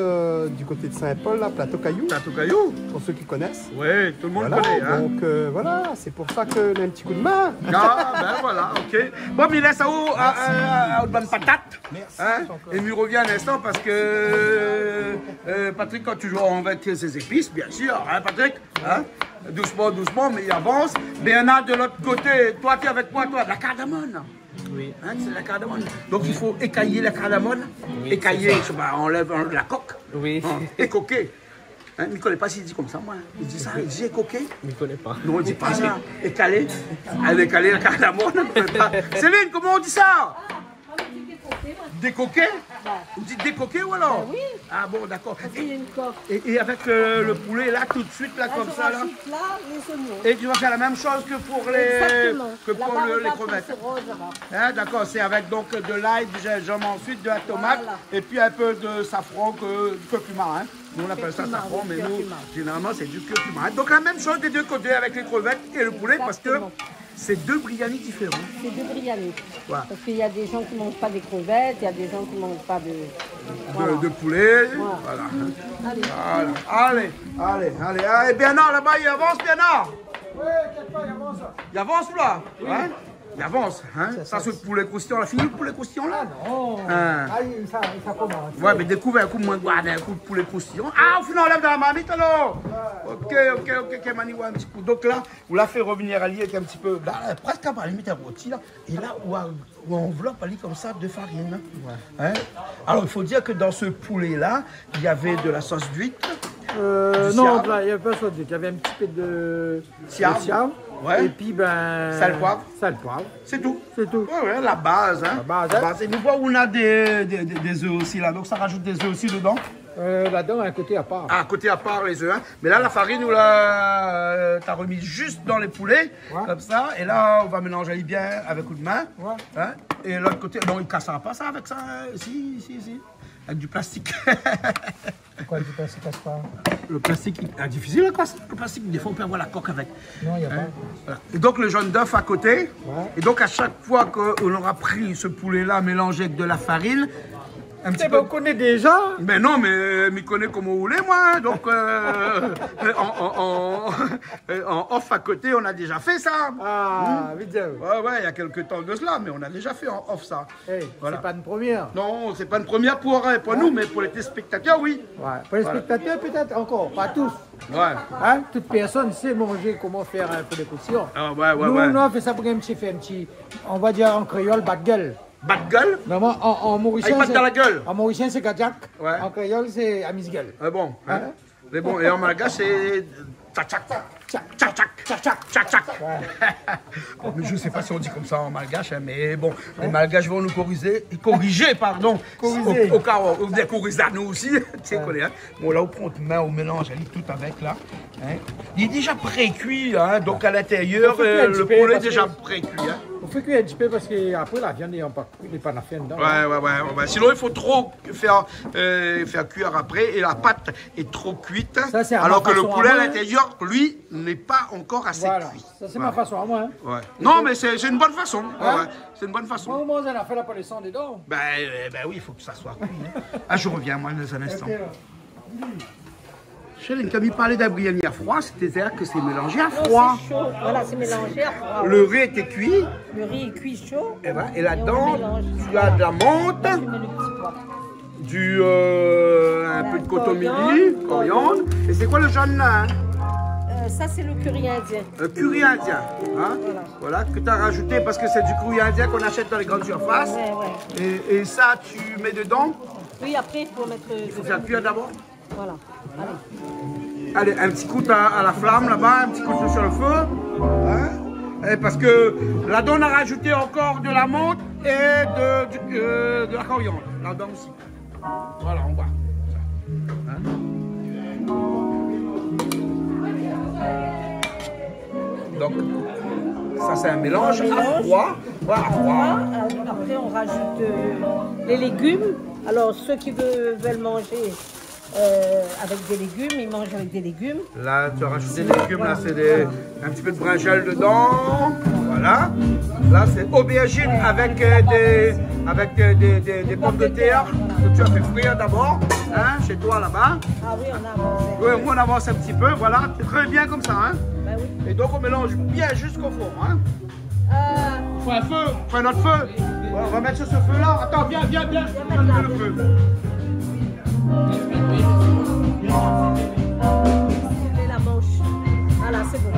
Speaker 8: du côté de Saint-Paul, là, Plateau Caillou,
Speaker 1: Tatou Caillou?
Speaker 8: pour ceux qui connaissent.
Speaker 1: Oui, tout le monde
Speaker 8: Voilà,
Speaker 1: connaît, hein?
Speaker 8: donc voilà, c'est pour ça qu'on a un petit coup de main.
Speaker 1: Ah, ben voilà, ok. Bon, mais laisse à une bonne patate.
Speaker 8: Merci.
Speaker 1: Hein? Et nous revient un instant parce que Patrick, quand tu joues avec ses épices, bien sûr, hein, Patrick? Hein? Doucement, mais il avance. Bernard, de l'autre côté, toi, tu es avec moi, toi, de la cardamone. Oui. Hein, c'est de la cardamone. Donc il faut écailler la cardamone. Oui, écailler, on enlève la coque.
Speaker 9: Oui.
Speaker 1: Hein, écoquer. Hein, il ne connaît pas s'il dit comme ça, moi. Il dit ça, il dit écoquer.
Speaker 9: Je ne connais pas.
Speaker 1: Non, il dit pas ça. Écaler. Elle écaler la cardamone. Céline, comment on dit ça? Décoquer? On dit décoquer ou alors?
Speaker 6: Oui.
Speaker 1: Ah bon, d'accord.
Speaker 6: Il y a une coque.
Speaker 1: Et avec le poulet là, tout de suite, là,
Speaker 6: Là,
Speaker 1: comme
Speaker 6: je
Speaker 1: ça, là.
Speaker 6: rajoute là les oignons.
Speaker 1: Et tu vas faire la même chose que pour
Speaker 6: Exactement.
Speaker 1: que pour
Speaker 6: Là-bas,
Speaker 1: les
Speaker 6: regarde,
Speaker 1: crevettes.
Speaker 6: c'est rose, là-bas.
Speaker 1: Hein, d'accord, c'est avec donc de l'ail, du gingembre, ensuite de la tomate,
Speaker 6: Voilà.
Speaker 1: et puis un peu de safran, curcuma. Hein. Nous on appelle ça
Speaker 6: Curcuma,
Speaker 1: safran,
Speaker 6: oui,
Speaker 1: mais nous,
Speaker 6: curcuma.
Speaker 1: généralement, c'est du curcuma. Hein. Donc la même chose des deux côtés avec les crevettes et le poulet, parce que
Speaker 6: Exactement.
Speaker 1: c'est deux biryani différents.
Speaker 6: C'est deux brianis.
Speaker 1: Voilà.
Speaker 6: Parce qu'il y a des gens qui ne mangent pas des crevettes, il y a des gens qui ne mangent pas de... Voilà.
Speaker 1: De poulet.
Speaker 6: Voilà.
Speaker 1: Voilà.
Speaker 6: Allez.
Speaker 1: Allez, Bernard, là-bas, il avance, Bernard.
Speaker 3: Oui, t'inquiète pas, il avance.
Speaker 1: Il avance là. Hein? Il avance. Hein? Ça, c'est le poulet croustillant. On a fini le poulet croustillant là?
Speaker 3: Oh,
Speaker 1: Hein.
Speaker 3: ça commence.
Speaker 1: Ouais, mais découvre un coup moins de un coup de poulet croustillant. Ah, au final, on enlève dans la marmite alors. Ok, Mani, ouais, un petit coup. Donc là, on l'a fait revenir à lui avec un petit peu, là, presque à la limite un rôti là. Et là, on enveloppe à lui comme ça de farine. Hein? Alors, il faut dire que dans ce poulet là, il y avait de la sauce d'huître.
Speaker 3: Non, il n'y avait pas ça. Il y avait un petit peu de
Speaker 1: Siam. Ouais.
Speaker 3: Et puis, ben.
Speaker 1: Sel, poivre.
Speaker 3: Sel, poivre.
Speaker 1: C'est tout.
Speaker 3: C'est tout.
Speaker 1: Ouais, la base. Hein.
Speaker 3: La base, hein.
Speaker 1: Et nous voyons, on a des œufs aussi là. Donc, ça rajoute des œufs aussi dedans.
Speaker 3: Là-dedans, un côté à part.
Speaker 1: Ah, côté à part les œufs. Hein. Mais là, la farine, t'as remis juste dans les poulets, comme ça. Et là, on va mélanger bien avec coup de main.
Speaker 3: Ouais.
Speaker 1: Hein. Et l'autre côté, non, il ne cassera pas ça avec ça. Si. Avec du plastique.
Speaker 3: Pourquoi du plastique casse pas?
Speaker 1: Le plastique, c'est difficile à casser. Le plastique, des fois, on peut avoir la coque avec.
Speaker 3: Non, il n'y a pas.
Speaker 1: Voilà. Et donc, le jaune d'œuf à côté.
Speaker 3: Ouais.
Speaker 1: Et donc, à chaque fois qu'on aura pris ce poulet-là mélangé avec de la farine, un petit
Speaker 3: Eh
Speaker 1: peu...
Speaker 3: ben, on connaît déjà.
Speaker 1: Mais non, mais m'y connais comme vous voulez, moi. Donc, en off à côté, on a déjà fait ça.
Speaker 3: Ah, vite.
Speaker 1: Ouais, il y a quelques temps de cela, mais on a déjà fait en off ça.
Speaker 3: Hey,
Speaker 1: Voilà.
Speaker 3: c'est pas une première.
Speaker 1: Non, c'est pas une première pour nous, mais pour les téléspectateurs, oui.
Speaker 3: Ouais. Pour les spectateurs, peut-être encore, pas tous.
Speaker 1: Ouais.
Speaker 3: Hein? Toute personne sait manger comment faire un poulet croustillant.
Speaker 1: Ah, ouais.
Speaker 3: Nous, on fait ça pour un petit, on va dire en créole, bas de gueule.
Speaker 1: Bas de gueule.
Speaker 3: Normalement, en mauricien,
Speaker 1: Avec dans la gueule.
Speaker 3: En mauricien, c'est gadjak.
Speaker 1: Ouais.
Speaker 3: En créole, c'est amis-gueule.
Speaker 1: Ah bon. Hein.
Speaker 3: Hein?
Speaker 1: Mais bon, et en malgache, c'est... Tchak. Oh, mais je ne sais pas si on dit comme ça en malgache, hein, mais bon, les malgaches vont nous corriger, pardon.
Speaker 3: Corriger.
Speaker 1: Au cas où on corriger à nous aussi, tu sais quoi, hein. Bon, là, on prend une main au mélange, elle est tout avec là. Hein. Il est déjà pré-cuit, hein, donc à l'intérieur, le poulet est déjà pré-cuit. Hein.
Speaker 3: On fait cuire un petit peu parce qu'après, la viande n'est pas la fin dedans.
Speaker 1: Ouais. Sinon, il faut trop faire cuire après et la pâte est trop cuite.
Speaker 3: Ça, c'est à
Speaker 1: alors
Speaker 3: ma
Speaker 1: que le
Speaker 3: façon
Speaker 1: poulet
Speaker 3: à
Speaker 1: à
Speaker 3: moi.
Speaker 1: l'intérieur, lui, n'est pas encore assez
Speaker 3: Voilà,
Speaker 1: cuit.
Speaker 3: ça
Speaker 9: c'est ma façon à moi. Hein.
Speaker 1: Ouais. Non, mais c'est une bonne façon. Ouais. C'est une bonne façon.
Speaker 9: Moi, on a fait la polisson des dents.
Speaker 1: Ben oui, il faut que ça soit cuit. Hein. Ah, je reviens, moi, dans un instant. Chéline, comme il parlait d'un briani à froid, c'est-à-dire que c'est mélangé à froid.
Speaker 6: C'est chaud. Voilà, c'est mélangé à froid.
Speaker 1: Le riz était cuit.
Speaker 6: Le riz est cuit chaud.
Speaker 1: Et là-dedans, tu as de la menthe,
Speaker 6: Tu mets le petit pois.
Speaker 1: un peu de cotomili, coriandre. Et c'est quoi le jaune là, hein?
Speaker 6: Ça, c'est le curry indien.
Speaker 1: Le curry indien. Hein? Voilà, que tu as rajouté parce que c'est du curry indien qu'on achète dans les grandes surfaces.
Speaker 6: Ouais.
Speaker 1: Et ça, tu mets dedans.
Speaker 6: Oui, après, il faut mettre...
Speaker 1: Il faut faire cuire d'abord.
Speaker 6: Voilà.
Speaker 1: Allez, un petit coup à la flamme là-bas, un petit coup sur le feu. Hein? Et parce que là-dedans, on a rajouté encore de la menthe et de la coriandre. Là-dedans aussi. Voilà, on voit. Hein? Donc, ça c'est un mélange à froid. Voilà, à froid.
Speaker 6: Après, on rajoute les légumes. Alors, ceux qui veulent manger avec des légumes, ils mangent avec des légumes.
Speaker 1: Là, tu as rajouté des légumes, là c'est un petit peu de brinjal dedans. Voilà. Là, c'est aubergine avec des pommes de terre que tu as fait frire d'abord, hein, chez toi là-bas.
Speaker 6: Ah oui, on avance.
Speaker 1: Oui, moi on avance un petit peu, voilà, c'est très bien comme ça. Hein.
Speaker 6: Ben oui.
Speaker 1: Et donc on mélange bien jusqu'au fond. Hein. Faut un feu, faut un autre feu. Ouais, on va mettre sur ce feu-là. Attends, viens, je vais mettre le feu.
Speaker 6: La manche. Voilà, c'est bon.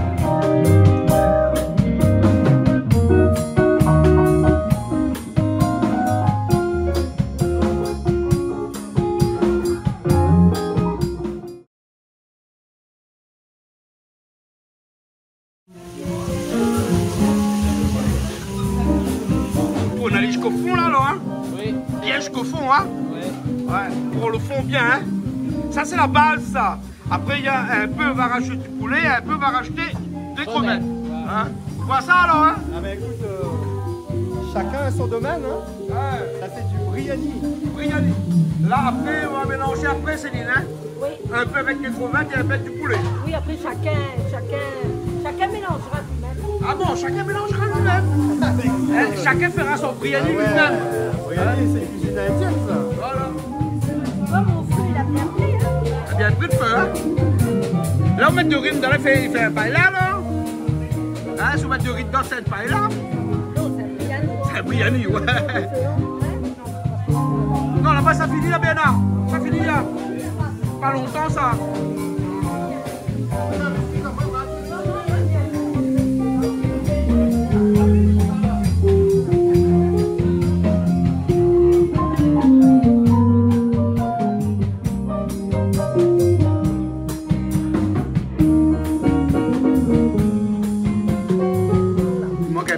Speaker 1: On allait jusqu'au fond là, alors, hein?
Speaker 5: Oui.
Speaker 1: Bien jusqu'au fond, hein? Ouais, pour le fond bien, hein? Ça, c'est la base, ça. Après, il y a un peu va rajouter du poulet, un peu va rajouter des crevettes. Hein? Tu vois ça, alors, hein?
Speaker 8: Ah, mais écoute, chacun a son domaine, hein?
Speaker 1: Ouais.
Speaker 8: Ça, c'est du briani.
Speaker 1: Briani. Là, après, on va mélanger après, Céline, hein?
Speaker 6: Oui.
Speaker 1: Un peu avec des crevettes et un peu avec du poulet.
Speaker 6: Oui, après, chacun mélangera lui-même.
Speaker 1: Ah bon, chacun mélangera lui-même. Hein? Chacun fera son briani lui-même.
Speaker 8: Briani, c'est une cuisine indienne, ça.
Speaker 1: Voilà.
Speaker 6: Oh, mon feu, il a bien pris, hein?
Speaker 1: Il a bien pris de feu, hein? Là, on met du riz dedans, il fait un paella, là. Hein, si on met du riz dedans, c'est un paella.
Speaker 6: Non, c'est un briani.
Speaker 1: C'est un briani, ouais. Non, là-bas, ça finit, là, Bernard. Ça finit, là. Pas longtemps, ça.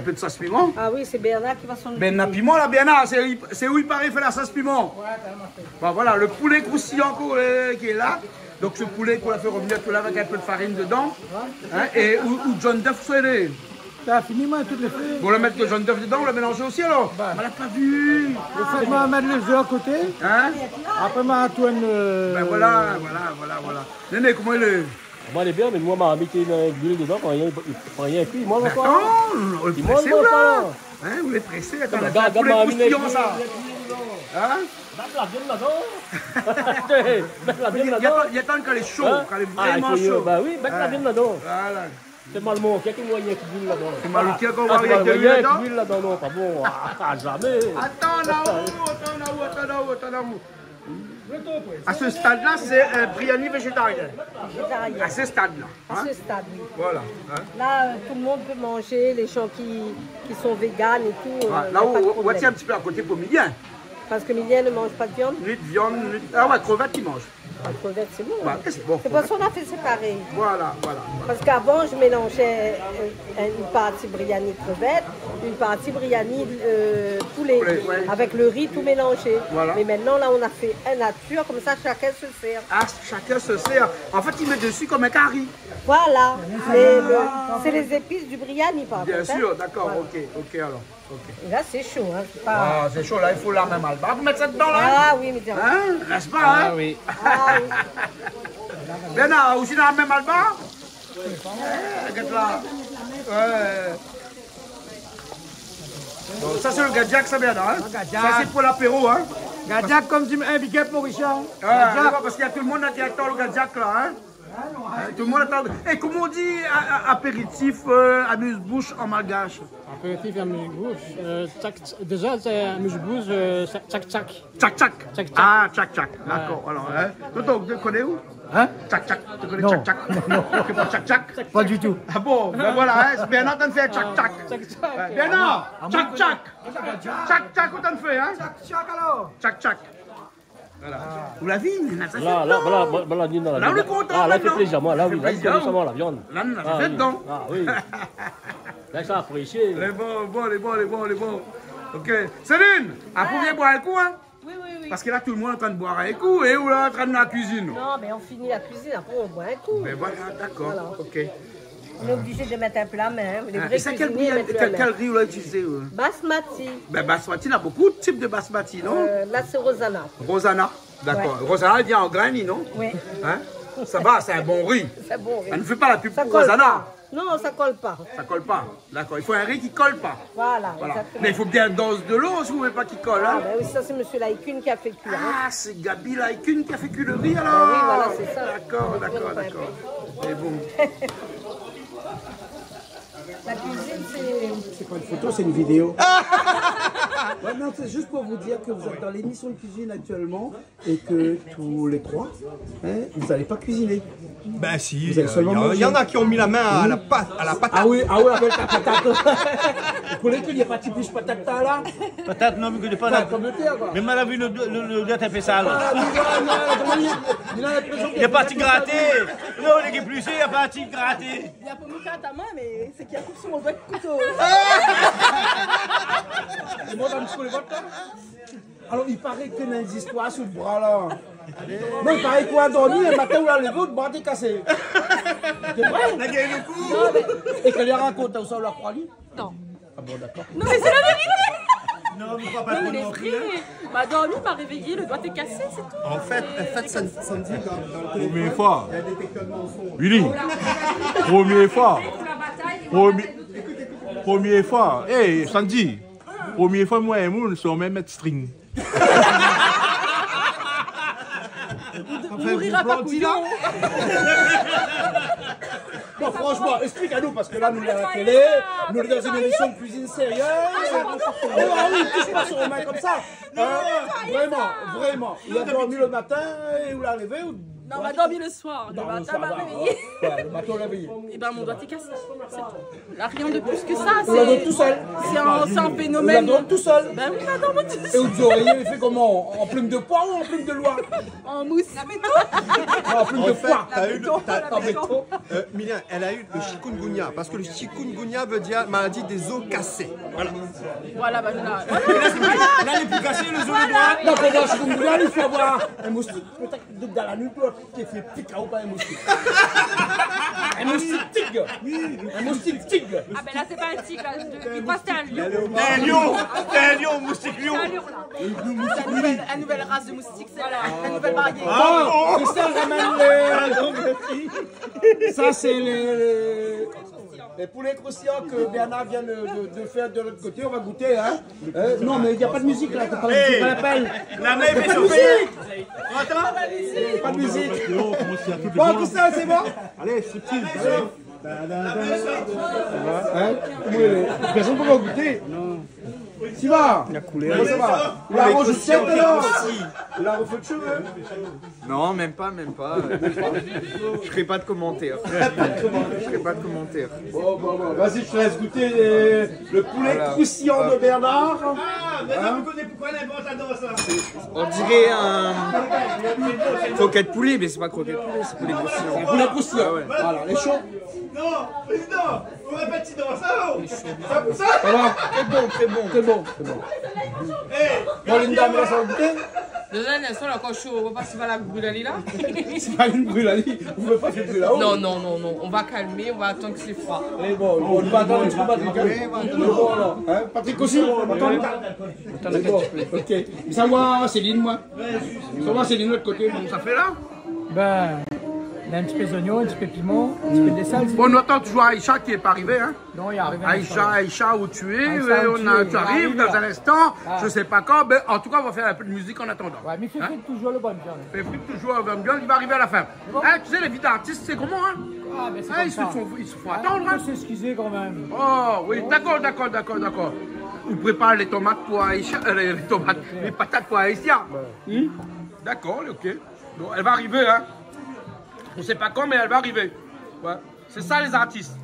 Speaker 1: peu de sauce piment.
Speaker 6: Ah oui, c'est Bernard qui va s'en occuper.
Speaker 1: Bernard piment là, Bernard, c'est où il paraît fait la sauce piment. Bon, voilà, le poulet croustillant qui est là. Donc ce poulet qu'on a fait revenir tout là avec un peu de farine dedans. Hein, et où John Duff soit aidé.
Speaker 9: T'as fini, moi, toutes les feuilles.
Speaker 1: Pour le mettre le John Duff dedans, on l'a mélangé aussi alors. On l'a pas vu.
Speaker 9: Le fait, moi, mettre les œufs à côté.
Speaker 1: Hein?
Speaker 9: Après, moi, Antoine.
Speaker 1: Ben voilà. Néné, comment il est?
Speaker 5: Moi, elle est bien, mais moi, m'a mis une l'huile dedans quand il rien cuit. Moi,
Speaker 1: attends, on le pressé ou là? Hein, vous l'avez pressé? Attends, on a un poulet croustillant ça. Hein?
Speaker 5: Mettre la viande là-dedans. Mettre la viande là-dedans.
Speaker 1: Il y a tant qu'elle est chaude, quand elle est vraiment chaude.
Speaker 5: Bah oui, mettre la viande là-dedans.
Speaker 1: Voilà.
Speaker 5: C'est mal mon qui a qu'il moyen qui brûle là-dedans.
Speaker 1: C'est mal qui a qu'on va rien de l'huile là-dedans?
Speaker 5: L'huile là-dedans, non, pas bon. Jamais.
Speaker 1: Attends là-haut. À ce stade-là, c'est un briani végétarien. À ce stade-là.
Speaker 6: À ce stade, oui.
Speaker 1: Voilà.
Speaker 6: Là, tout le monde peut manger, les gens qui sont véganes et tout.
Speaker 1: Là, on va tirer un petit peu à côté pour Milien.
Speaker 6: Parce que Milien ne mange pas de viande.
Speaker 1: Ni de viande, ni de... Ah ouais, crevette, il mange.
Speaker 6: La crevette, c'est bon.
Speaker 1: Bah, c'est bon.
Speaker 6: C'est pour ça qu'on a fait séparer.
Speaker 1: Voilà.
Speaker 6: Parce qu'avant, je mélangeais une partie briani crevette, une partie briani poulet,
Speaker 1: ouais.
Speaker 6: avec le riz tout mélangé.
Speaker 1: Voilà.
Speaker 6: Mais maintenant, là, on a fait un nature, comme ça, chacun se sert.
Speaker 1: Ah, chacun se sert. En fait, il met dessus comme un curry.
Speaker 6: Voilà. C'est les épices du briani, par
Speaker 1: Bien
Speaker 6: contre.
Speaker 1: sûr,
Speaker 6: hein.
Speaker 1: d'accord,
Speaker 6: Voilà.
Speaker 1: ok alors.
Speaker 6: Et là, c'est chaud. Hein. Pas...
Speaker 1: Ah, c'est chaud, là, il faut la même alba. Vous mettez ça dedans, là?
Speaker 6: Ah oui, mais tiens.
Speaker 1: Hein? Reste pas, hein?
Speaker 5: Ah oui.
Speaker 6: Ah, oui.
Speaker 1: Bernard, aussi dans la même alba? Regarde là. Ouais. Bon, ça c'est le gadjak, ça Bernard. Hein? Ça c'est pour l'apéro. Hein?
Speaker 9: Gadjak comme tu m'as big up pour Richard.
Speaker 1: Parce qu'il y a tout le monde qui attend le gadjak là. Hein? Tout le monde attend. Et comment on dit apéritif, amuse-bouche en malgache?
Speaker 5: Apéritif amuse-bouche. Déjà, c'est amuse-bouche, tchak-tchak.
Speaker 1: Tchak-tchak. Ah, tchak-tchak. D'accord. Alors, hein? Toi, tu connais où?
Speaker 9: Hein?
Speaker 1: Tchak-tchak. Tu connais tchak-tchak? Tu connais tchak-tchak?
Speaker 9: Pas du tout.
Speaker 1: Ah bon, ben voilà, hein? Bernard t'en fait tchak-tchak. Bernard, tchak-tchak. Tchak-tchak, où t'en fais, hein?
Speaker 9: Tchak alors.
Speaker 1: Tchak-tchak. Voilà. Vous l'avez vu?
Speaker 5: Là, on est content.
Speaker 1: Ah,
Speaker 5: là, fait plaisir, moi. Là, oui, là, c'est justement la viande.
Speaker 1: Là, on a fait dedans.
Speaker 5: Ah, oui. Là, ça apprécié.
Speaker 1: Les bons. Ok. Céline, après, boire un coup, hein?
Speaker 6: Oui.
Speaker 1: Parce que là, tout le monde est en train de boire un coup et où là, en train de la cuisine.
Speaker 6: Non, mais on finit la cuisine, après on boit un coup.
Speaker 1: Mais voilà, d'accord.
Speaker 6: Voilà.
Speaker 1: Ok.
Speaker 6: On est obligé de mettre un peu la main. Les vrais
Speaker 1: Et c'est quel riz vous l'avez utilisé?
Speaker 6: Basmati.
Speaker 1: Ben, basmati, il y a beaucoup de types de basmati, non?
Speaker 6: Là, c'est Rosanna.
Speaker 1: Rosanna, d'accord. Ouais. Rosanna, elle vient en granny, non?
Speaker 6: Oui.
Speaker 1: Hein? Ça va, c'est un bon riz.
Speaker 6: C'est bon riz.
Speaker 1: Elle ne fait pas la pub
Speaker 6: Ça
Speaker 1: pour
Speaker 6: colle
Speaker 1: Rosanna.
Speaker 6: pas. Non, ça colle pas.
Speaker 1: Ça colle pas. D'accord. Il faut un riz qui colle pas.
Speaker 6: Voilà.
Speaker 1: Exactement. Mais il faut bien une dose de l'eau si vous ne voulez pas qu'il colle. Hein?
Speaker 6: Ah, ben oui, ça c'est monsieur Laikun qui a fait cuire.
Speaker 1: Ah, c'est Gabi Laikun qui a fait cuire le riz alors?
Speaker 6: Ah, oui, voilà, c'est ça.
Speaker 1: D'accord. C'est bon.
Speaker 6: La cuisine,
Speaker 1: c'est pas une photo, c'est une vidéo. Ouais, non, c'est juste pour vous dire que vous êtes dans l'émission de cuisine actuellement et que tous les trois, hein, vous n'allez pas cuisiner.
Speaker 8: Ben si,
Speaker 1: il
Speaker 8: y en a qui ont mis la main à la patate.
Speaker 1: Ah oui, avec la patate. Vous connaissez qu'il n'y a pas de plus patate là?
Speaker 10: Patate, non, mais pas
Speaker 1: la pomme de terre quoi.
Speaker 10: Mais mal a vu le gars fait ça là. Il n'y a pas de gratter. Non, il est plus, il n'y a pas de gratter.
Speaker 2: Il y a pas mon à ta main, mais c'est qu'il y a tout sur mon doigt de couteau.
Speaker 1: Alors, il paraît qu'il y a des histoires sur le bras là. Non, il paraît qu'on a dormi un matin où on a levé, le bras est cassé. C'est vrai?
Speaker 10: La gueule le coup.
Speaker 1: Et qu'elle lui raconte, où ça, on l'a croit lui?
Speaker 2: Non.
Speaker 1: Ah bon, d'accord.
Speaker 2: Non, mais c'est la vérité.
Speaker 10: Non, mais pas trop
Speaker 2: il est vrai. M'a dormi, m'a réveillé, le doigt est cassé, c'est tout.
Speaker 8: En fait, ça me dit dans le
Speaker 4: Première fois.
Speaker 8: il y a des détecteurs de mensonges.
Speaker 4: Willy, première fois. Première fois. Hey, Sandy. Première fois, moi et moi, nous sommes même string.
Speaker 2: On mourira pas couillon.
Speaker 1: Bon, franchement, explique à nous, parce que là, nous, on est à la télé, nous, on est dans une émission de cuisine sérieuse. Ah oui, tout se passe sur les mains comme ça. Vraiment. Il a dormi le matin et vous l'avez levé ou...
Speaker 2: Non, on m'a dormi le soir. Le matin, m'a réveillé.
Speaker 1: Le matin, on l'a réveillé.
Speaker 2: Et ben, mon doigt est cassé. C'est tout. Là, rien de plus que ça.
Speaker 1: On la donne tout seul.
Speaker 2: C'est un phénomène.
Speaker 1: On la donne tout seul.
Speaker 2: Ben oui, la donne tout
Speaker 1: Et
Speaker 2: seul.
Speaker 1: vous auriez fait comment? En plume de poire ou en plume de loi?
Speaker 2: En mousse.
Speaker 1: En plume de poire.
Speaker 8: Mylène, elle a eu le chikungunya, parce que le chikungunya veut dire maladie des os cassés.
Speaker 2: Voilà, ben là.
Speaker 10: Là, il est plus cassé, le zone de droite.
Speaker 1: Non, pour voir chikungunya, il faut avoir un moustique peut-être dans la nuit qui fait pique ou pas un moustique. Un moustique tigre. Un moustique tigre.
Speaker 2: Ah ben là, c'est pas un tigre. Je crois que c'était un lion.
Speaker 10: C'est un lion, moustique lion.
Speaker 2: Une nouvelle race de moustiques, c'est la nouvelle variété.
Speaker 1: Ah, et ça ramène les... Ça, c'est les poulets croustillants que Bernard vient de faire de l'autre côté. On va goûter, hein. Non, mais il n'y a pas de musique, là. C'est pas l'appel.
Speaker 10: La main est chauffée. Attends.
Speaker 1: Pas de musique. Bon, tout ça, c'est bon?
Speaker 4: Allez, subtil.
Speaker 1: Personne ne peut pas goûter. Non. Si va. Il a coulé. Ça va. Il a rangé de tête alors. Il a refait de cheveux.
Speaker 8: Non, même pas. Je ferai pas de commentaires.
Speaker 1: Bon. Vas-y, je te laisse goûter le poulet croustillant de Bernard.
Speaker 10: Pourquoi elle invente la danse là?
Speaker 8: On dirait un croquette poulet, mais c'est pas croquette poulet, c'est poulet croustillant.
Speaker 1: C'est un poulet croustillant. Voilà, les chauds.
Speaker 10: Non, président, on va pas te dans ça.
Speaker 1: Ça va. Très bon. Bon, Linda, mais là, ça va goûter?
Speaker 2: Déjà, elles sont encore chaudes. On va pas se faire la brûlée là.
Speaker 1: C'est pas une brûlade. Vous ne pouvez pas faire brûler là-haut?
Speaker 2: Non. On va calmer, on va attendre que c'est froid.
Speaker 1: Et bon, on va attendre un petit peu Patrick. Hein, Patrick aussi? Attends. Bon, ok. Ça va, Céline, moi? Ça va, Céline, de l'autre côté? Bon, ça fait là?
Speaker 9: Ben, Il a un petit peu d'oignon, un petit peu de piment, un petit peu de sel.
Speaker 1: Bon, on attend toujours Aïcha qui n'est pas arrivé. Hein?
Speaker 9: Non, il est arrivé.
Speaker 1: Aïcha, où tu es,
Speaker 9: Aïcha, où
Speaker 1: tu arrives dans un instant, je ne sais pas quand, mais en tout cas, on va faire un peu de musique en attendant.
Speaker 9: Ouais, mais il fait toujours le bon bien.
Speaker 1: Il fait toujours le bon bien, il va arriver à la fin. Hein, tu sais, les vies d'artistes, c'est comment, hein?
Speaker 9: Ah, mais c'est
Speaker 1: ils se font attendre.
Speaker 9: Il faut s'excuser quand même.
Speaker 1: Oh, oui, d'accord. On prépare les tomates pour Aïcha, les patates pour Aïcha. D'accord, ok. Donc, elle va arriver, hein? On ne sait pas quand, mais elle va arriver. Ouais. C'est ça les artistes.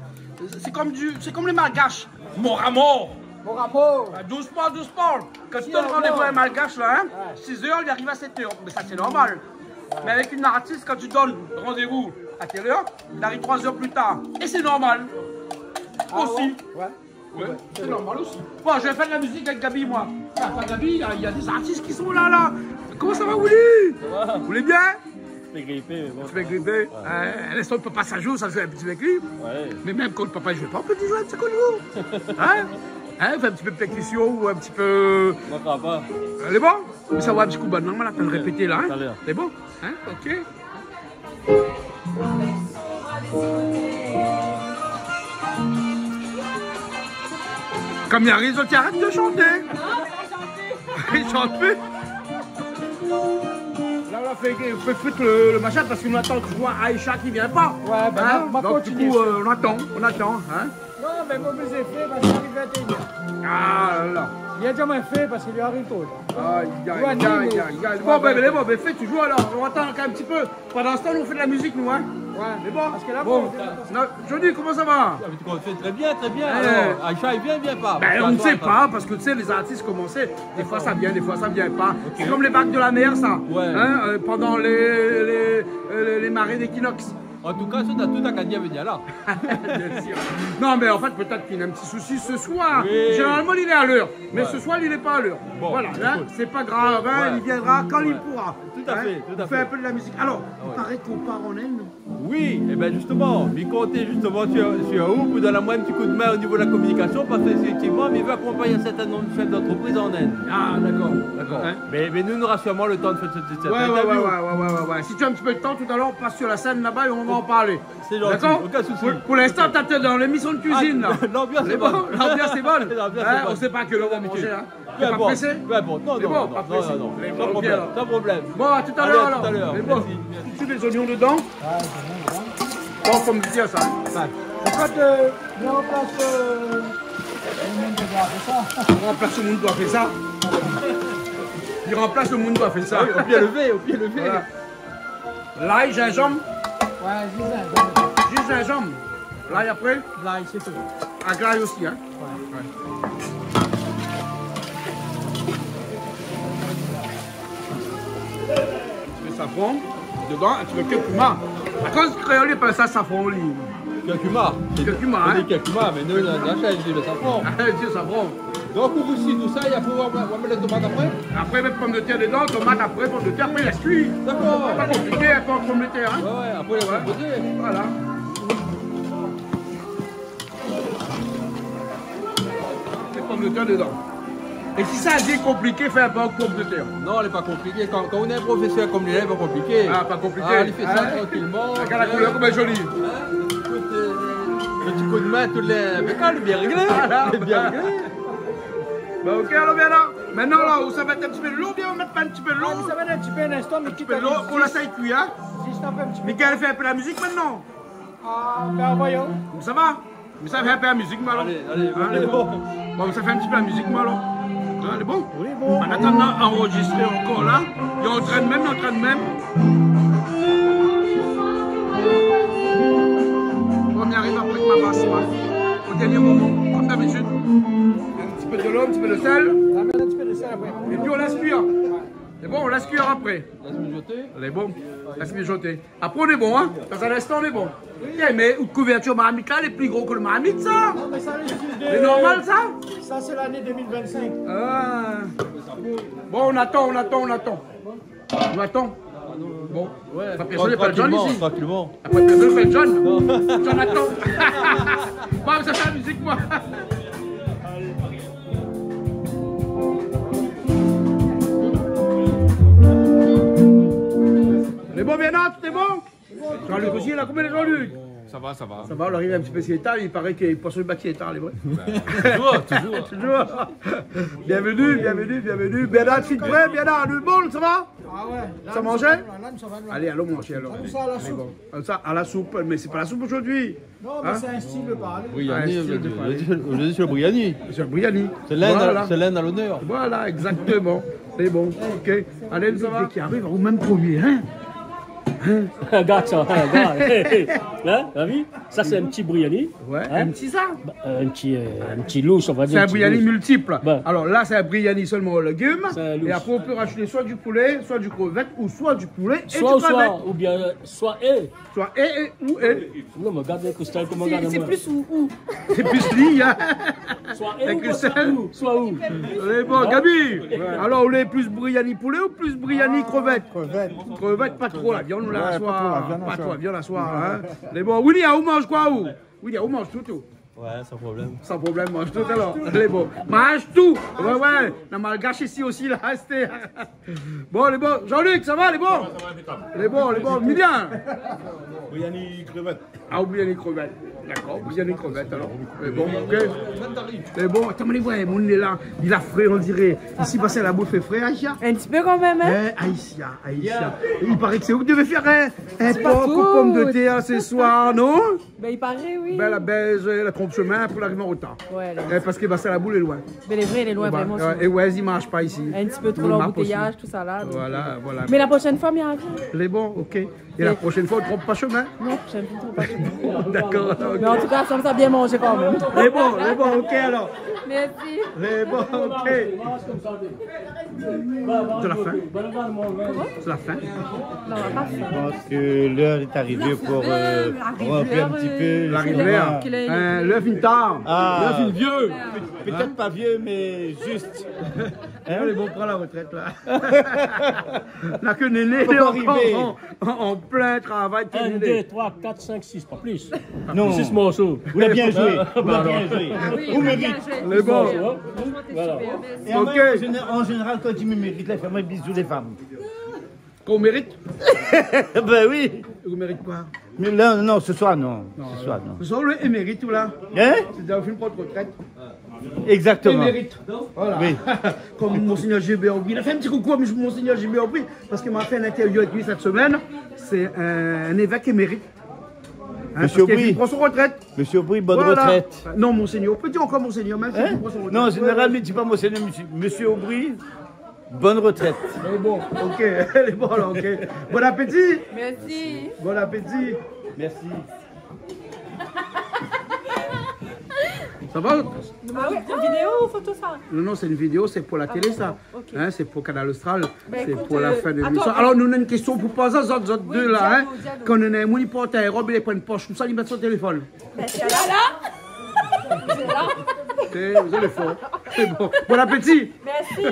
Speaker 1: C'est comme les malgaches. Mort à mort. Doucement. Quand tu donnes rendez-vous à un malgache, là, hein, 6 h, il arrive à 7 h. Mais ça, c'est normal. Mais avec une artiste, quand tu donnes rendez-vous à quelle heure, il arrive 3 h plus tard. Et c'est normal. Aussi. Ouais, c'est normal aussi. Bon, je vais faire de la musique avec Gabi, moi. Enfin, Gabi, il y a des artistes qui sont là. Comment ça va, Willy? Vous voulez bien?
Speaker 11: Je fais gripper, mais bon.
Speaker 1: Tu fais gripper? L'instant de papa, ça joue un petit peu avec lui.
Speaker 11: Ouais.
Speaker 1: Mais même quand le papa ne joue pas, on peut jouer un petit peu de vous. Hein? Fait un petit peu de percussion ou un petit peu.
Speaker 11: Moi, ça va pas.
Speaker 1: Elle est bon? Mais ça va un petit coup de banane, là, t'as le répéter là. Hein? C'est bon? Hein? Ok. Comme il y a raison, tu arrêtes de chanter. Il chante plus. Là, on a fait le machin parce qu'on attend toujours Aïcha qui vient pas.
Speaker 9: Ouais, ben
Speaker 1: hein?
Speaker 9: on
Speaker 1: donc, du coup, on attend. Hein?
Speaker 9: Non, mais moi, je les ai fait parce qu'il arrive 21h.
Speaker 1: Ah là là.
Speaker 9: Il a déjà moins fait parce qu'il lui arrive tôt.
Speaker 1: Aïe. Bon, ben, fais toujours alors. On attend encore un petit peu. Pendant ce temps, on fait de la musique, nous, hein?
Speaker 9: Ouais,
Speaker 1: mais bon.
Speaker 9: Parce que là,
Speaker 1: bon. Johnny, comment ça va?
Speaker 11: On fait très bien. Alors, Aïcha, il vient pas.
Speaker 1: Ben, on ne sait pas, parce que tu sais, les artistes commençaient. Des fois, ça vient, des fois, ça vient pas. C'est comme les bacs de la mer, ça.
Speaker 11: Ouais.
Speaker 1: Hein? Pendant les marées d'équinoxe.
Speaker 11: En tout cas, ça, on a tout à gagner à venir là.
Speaker 1: Bien sûr. Non, mais en fait, peut-être qu'il a un petit souci ce soir.
Speaker 11: Oui.
Speaker 1: Généralement, il est à l'heure. Mais
Speaker 11: Ouais.
Speaker 1: ce soir, il n'est pas à l'heure.
Speaker 11: Bon,
Speaker 1: voilà, là, c'est pas grave. Hein,
Speaker 11: Ouais.
Speaker 1: il viendra quand il pourra.
Speaker 11: Tout à fait, tout à
Speaker 1: On fait
Speaker 11: fait.
Speaker 1: un peu de la musique. Alors, il
Speaker 11: Ouais.
Speaker 1: paraît qu'on part en aile, non?
Speaker 11: Oui, et bien justement, il comptait justement sur vous pour donner moi un petit coup de main au niveau de la communication parce qu'effectivement, il veut accompagner un certain nombre de chefs d'entreprise en Inde.
Speaker 1: Ah, d'accord.
Speaker 11: Hein? Mais nous aura sûrement le temps de faire cette
Speaker 1: Ouais.
Speaker 11: interview.
Speaker 1: Si tu as un petit peu de temps, tout à l'heure, on passe sur la scène là-bas et on va en parler.
Speaker 11: C'est gentil,
Speaker 1: D'accord?
Speaker 11: aucun souci.
Speaker 1: Pour l'instant, t'es dans l'émission de cuisine, là.
Speaker 11: L'ambiance est
Speaker 1: C'est bon?
Speaker 11: bonne.
Speaker 1: L'ambiance est bonne.
Speaker 11: L'ambiance
Speaker 1: Hein,
Speaker 11: est bonne.
Speaker 1: on sait pas que l'on va manger, hein.
Speaker 11: Peu
Speaker 1: T'es pas
Speaker 11: importe,
Speaker 1: pressé?
Speaker 11: peu importe. Non,
Speaker 1: C'est bon, pas pressé.
Speaker 11: Sans problème, sans problème.
Speaker 1: Bon, à tout à
Speaker 11: Allez,
Speaker 1: l'heure
Speaker 11: à
Speaker 1: alors.
Speaker 11: tout à l'heure.
Speaker 1: Mais bon,
Speaker 11: Merci.
Speaker 1: tu mets les oignons dedans. Bon, faut me dire ça.
Speaker 3: Pourquoi tu remplaces le monde qui a fait ça?
Speaker 1: On remplace le monde doit faire ça. Il remplace le monde doit faire ça.
Speaker 11: Ah oui, au pied levé.
Speaker 1: Voilà. L'ail, gingembre.
Speaker 3: Ouais, je
Speaker 1: Juste gingembre. L'ail après.
Speaker 3: Là, c'est tout.
Speaker 1: À graille aussi, hein. Tu mets safran dedans et tu mets curcuma. À cause du créole, il appelle ça safran au lit.
Speaker 11: Curcuma.
Speaker 1: Curcuma,
Speaker 11: On
Speaker 1: hein.
Speaker 11: dit curcuma, mais nous, on achète du safran.
Speaker 1: Ah, Dieu, safran.
Speaker 11: Donc, pour aussi tout ça, il y a pouvoir mettre les tomates après.
Speaker 1: Après, mettre pommes de terre dedans, tomate après, pommes de terre, après, laisse cuire.
Speaker 11: D'accord.
Speaker 1: C'est pas compliqué, pas pommes de terre, hein.
Speaker 11: Ouais, après, il va poser.
Speaker 1: Voilà. Les pommes de terre dedans. Et si ça dit compliqué, fais un peu de pommes de terre.
Speaker 11: Non, elle n'est pas compliquée. Quand on est un professeur comme lui, elle n'est pas compliqué.
Speaker 1: Ah, pas compliqué.
Speaker 11: Ah, il fait ça
Speaker 1: Hein?
Speaker 11: tranquillement.
Speaker 1: Regarde la couleur comme elle est jolie.
Speaker 11: Le petit coup de main, tous les. Mais quand il est bien réglé.
Speaker 1: Voilà.
Speaker 11: Il est bien réglé.
Speaker 1: Bah ok, alors bien là. Maintenant là, où ça va être un petit peu de l'eau, bien on va mettre pas un petit peu de l'eau.
Speaker 3: Ça va être un petit peu un instant, mais
Speaker 1: Un petit peu de l'eau, qu'on laisse ça cuire, hein.
Speaker 3: Juste un peu, un petit peu.
Speaker 1: Michael fait un peu la musique maintenant.
Speaker 3: Ah, ben voyons.
Speaker 1: Ça va? Mais ça fait un peu la musique, moi alors.
Speaker 11: Allez,
Speaker 1: Hein, elle est bon. Bon, ça fait un petit peu la musique, moi alors. Hein, elle est bon?
Speaker 3: Oui, bon.
Speaker 1: En attendant, enregistrer encore là. Il est en train de même, On y arrive après que ma basse, moi. Au dernier moment, comme d'habitude. Un petit peu de l'eau, un petit peu de sel.
Speaker 3: On va mettre un petit peu de sel après.
Speaker 1: Et puis on laisse cuire. C'est bon, on laisse cuire après.
Speaker 11: Laisse mijoter.
Speaker 1: Elle est bon. Laisse mijoter. Après on est bon, hein. Dans un instant on est bon. Eh, mais une couverture marmite là, elle est plus gros que le marmite, ça.
Speaker 3: Non, mais ça,
Speaker 1: C'est normal, ça.
Speaker 3: Ça, c'est l'année 2025.
Speaker 1: Ah. Bon, on attend. On attend. Bon,
Speaker 11: Ouais,
Speaker 1: ça fait personne, pas le John ici.
Speaker 11: tranquillement.
Speaker 1: Après, personne fait le John. John attend. Bon, ça fait la musique, moi. C'est bon, bien, tout est bon? Jean-Luc aussi, il a combien de Jean-Luc?
Speaker 11: Ça va, ça va.
Speaker 1: Ça va, on arrive un petit peu s'il est tard, il paraît qu'il passe le bac qui est tard, les vrais.
Speaker 11: Toujours.
Speaker 1: Toujours. Bienvenue. Bernard, tu es prêt? Bernard, le bon, ça va?
Speaker 3: Ah ouais.
Speaker 1: Ça mangeait? Allez, allons manger alors.
Speaker 3: Ça à la soupe.
Speaker 1: Bon. Ça, à la soupe, mais c'est pas la soupe aujourd'hui.
Speaker 3: Non, mais c'est un style de parler.
Speaker 11: Briani, aujourd'hui c'est le Briani.
Speaker 1: C'est le Briani.
Speaker 11: C'est l'Inde à l'honneur.
Speaker 1: Voilà, exactement. C'est bon, ok. Allez, ça va? Qui arrive au même premier, hein?
Speaker 5: Regarde ça, regarde. Là, t'as vu? Ça, c'est un petit Briani.
Speaker 1: Ouais,
Speaker 5: Hein?
Speaker 1: un petit ça.
Speaker 5: Un petit louche, on va dire.
Speaker 1: C'est un Briani
Speaker 5: louche.
Speaker 1: multiple.
Speaker 5: Ben.
Speaker 1: Alors là, c'est un Briani seulement aux légumes.
Speaker 5: C'est un louche.
Speaker 1: Et après, on peut rajouter soit du poulet, soit du crevette, ou soit du poulet et
Speaker 5: Soit
Speaker 1: du crevette.
Speaker 5: ou bien soit et.
Speaker 1: Soit et ou et.
Speaker 5: Non, mais regarde les Christelle, comment regarde
Speaker 2: C'est
Speaker 5: moi.
Speaker 2: plus où?
Speaker 1: C'est plus lié, hein.
Speaker 5: Soit et
Speaker 1: Avec
Speaker 5: ou
Speaker 1: le
Speaker 5: soit
Speaker 1: sel.
Speaker 5: où. Soit où.
Speaker 1: Allez, bon, Gabi. Alors, on est plus Briani poulet ou plus Briani crevette?
Speaker 3: Crevette.
Speaker 1: Crevette, pas trop la viande, la
Speaker 3: Ouais,
Speaker 1: soir.
Speaker 3: pas trop la viande,
Speaker 1: Pas
Speaker 3: la
Speaker 1: trop
Speaker 3: soir.
Speaker 1: la viande, la soir. Hein. Les bon, Willy, on mange quoi où? Willy, on mange tout.
Speaker 11: Ouais, sans problème.
Speaker 1: Sans problème, mange tout alors. Les bons. Mange tout. Ouais. On a mal gâché ici aussi, là. Restez. Bon, les bons. Jean-Luc, ça va, les bons? Les bons. Mignon.
Speaker 10: Briani crevette.
Speaker 1: Ah, oubliez les crevettes. D'accord, oubliez les crevettes alors. Mais bon, ok. Mais bon, attends, mais les voyez, mon est là. Il a frais, on dirait. Ici, bah, c'est la bouffe est frais, Aïcha.
Speaker 2: Un petit peu quand même, hein?
Speaker 1: Aïcha. Il paraît que c'est vous qui devez faire un porc aux pommes de terre ce soir, non?
Speaker 2: Ben, il paraît, oui.
Speaker 1: Ben, la beige, la trompe chemin pour l'arrivée en retard.
Speaker 2: Ouais, là.
Speaker 1: Parce que bah, c'est la boule est loin.
Speaker 2: Mais les vrais, il est loin, vraiment.
Speaker 1: Et ouais, il marche pas ici.
Speaker 2: Un petit peu trop
Speaker 1: Il marche
Speaker 2: l'embouteillage,
Speaker 1: aussi.
Speaker 2: tout ça là. donc.
Speaker 1: Voilà.
Speaker 2: Mais la prochaine fois, bien vient.
Speaker 1: Les bons, ok. Et la prochaine fois, on ne trompe pas chemin.
Speaker 2: Non, prochaine fois, trop pas.
Speaker 1: D'accord.
Speaker 2: Mais en tout cas, ça me bien manger quand même.
Speaker 1: Les bons, ok alors.
Speaker 2: Merci.
Speaker 1: Les bons, ok. De la fin. C'est la fin.
Speaker 2: Non, on va pas faire.
Speaker 12: Je pense que l'heure est arrivée pour remplir un petit peu.
Speaker 1: La rivière. L'œuf une tard.
Speaker 12: Ah,
Speaker 1: L'œuf une vieux.
Speaker 12: peut-être pas vieux, mais juste.
Speaker 1: Hein, les bons prend la retraite là. Là que Néné
Speaker 12: Faut
Speaker 1: est
Speaker 12: pas
Speaker 1: encore
Speaker 12: arriver.
Speaker 1: en plein travail.
Speaker 5: 1, 2, 3, 4, 5, 6, pas plus.
Speaker 12: Non.
Speaker 5: 6 morceaux.
Speaker 12: Vous l'avez bien joué. Vous l'avez bien joué. Vous méritez.
Speaker 1: Les bons.
Speaker 5: Voilà.
Speaker 12: Et en
Speaker 1: Ok.
Speaker 12: en général, quand tu me mérites, là, fais-moi un bisou les femmes.
Speaker 1: Qu'on mérite.
Speaker 12: Ben oui.
Speaker 1: Vous méritez quoi?
Speaker 12: Mais là, non, ce soir, non. Ce soir, non.
Speaker 1: Ce soir, le émérite ou là?
Speaker 12: Hein?
Speaker 1: C'est déjà un film pour de retraite.
Speaker 12: Exactement.
Speaker 1: Émérite. Voilà.
Speaker 12: Oui.
Speaker 1: Comme Monseigneur Gilbert Aubry. Il a fait un petit coucou à Monseigneur Gilbert Aubry parce qu'il m'a fait une interview avec lui cette semaine. C'est un évêque émérite. Hein,
Speaker 12: Monsieur
Speaker 1: parce qu'il
Speaker 12: Aubry.
Speaker 1: prend son retraite.
Speaker 12: Monsieur Aubry, bonne
Speaker 1: Voilà.
Speaker 12: retraite.
Speaker 1: Non, Monseigneur. On peut dire encore Monseigneur, même
Speaker 12: Hein?
Speaker 1: s'il prend son retraite.
Speaker 12: Non, en général, ne dis pas Monseigneur, Monsieur Aubry, bonne retraite.
Speaker 1: Mais bon, ok. Elle est bonne, alors, ok. Bon appétit.
Speaker 2: Merci.
Speaker 1: Bon appétit.
Speaker 12: Merci.
Speaker 1: Ça va?
Speaker 2: Ah oui, une vidéo ou photo ça?
Speaker 1: Non, c'est une vidéo, c'est pour la télé, ça.
Speaker 2: ok.
Speaker 1: Hein, c'est pour Canal Austral.
Speaker 2: Ben,
Speaker 1: C'est
Speaker 2: écoute,
Speaker 1: pour la fin de l'émission.
Speaker 2: attends,
Speaker 1: Alors, nous avons une question pour poser aux autres deux là. Hein.
Speaker 2: dialogue.
Speaker 1: Quand on a un moun, il porte un robe, il prend une poche, tout ça, il met son téléphone.
Speaker 2: Ben, c'est là. C'est là.
Speaker 1: Ok, vous allez fort. C'est bon. Bon appétit.
Speaker 2: Merci.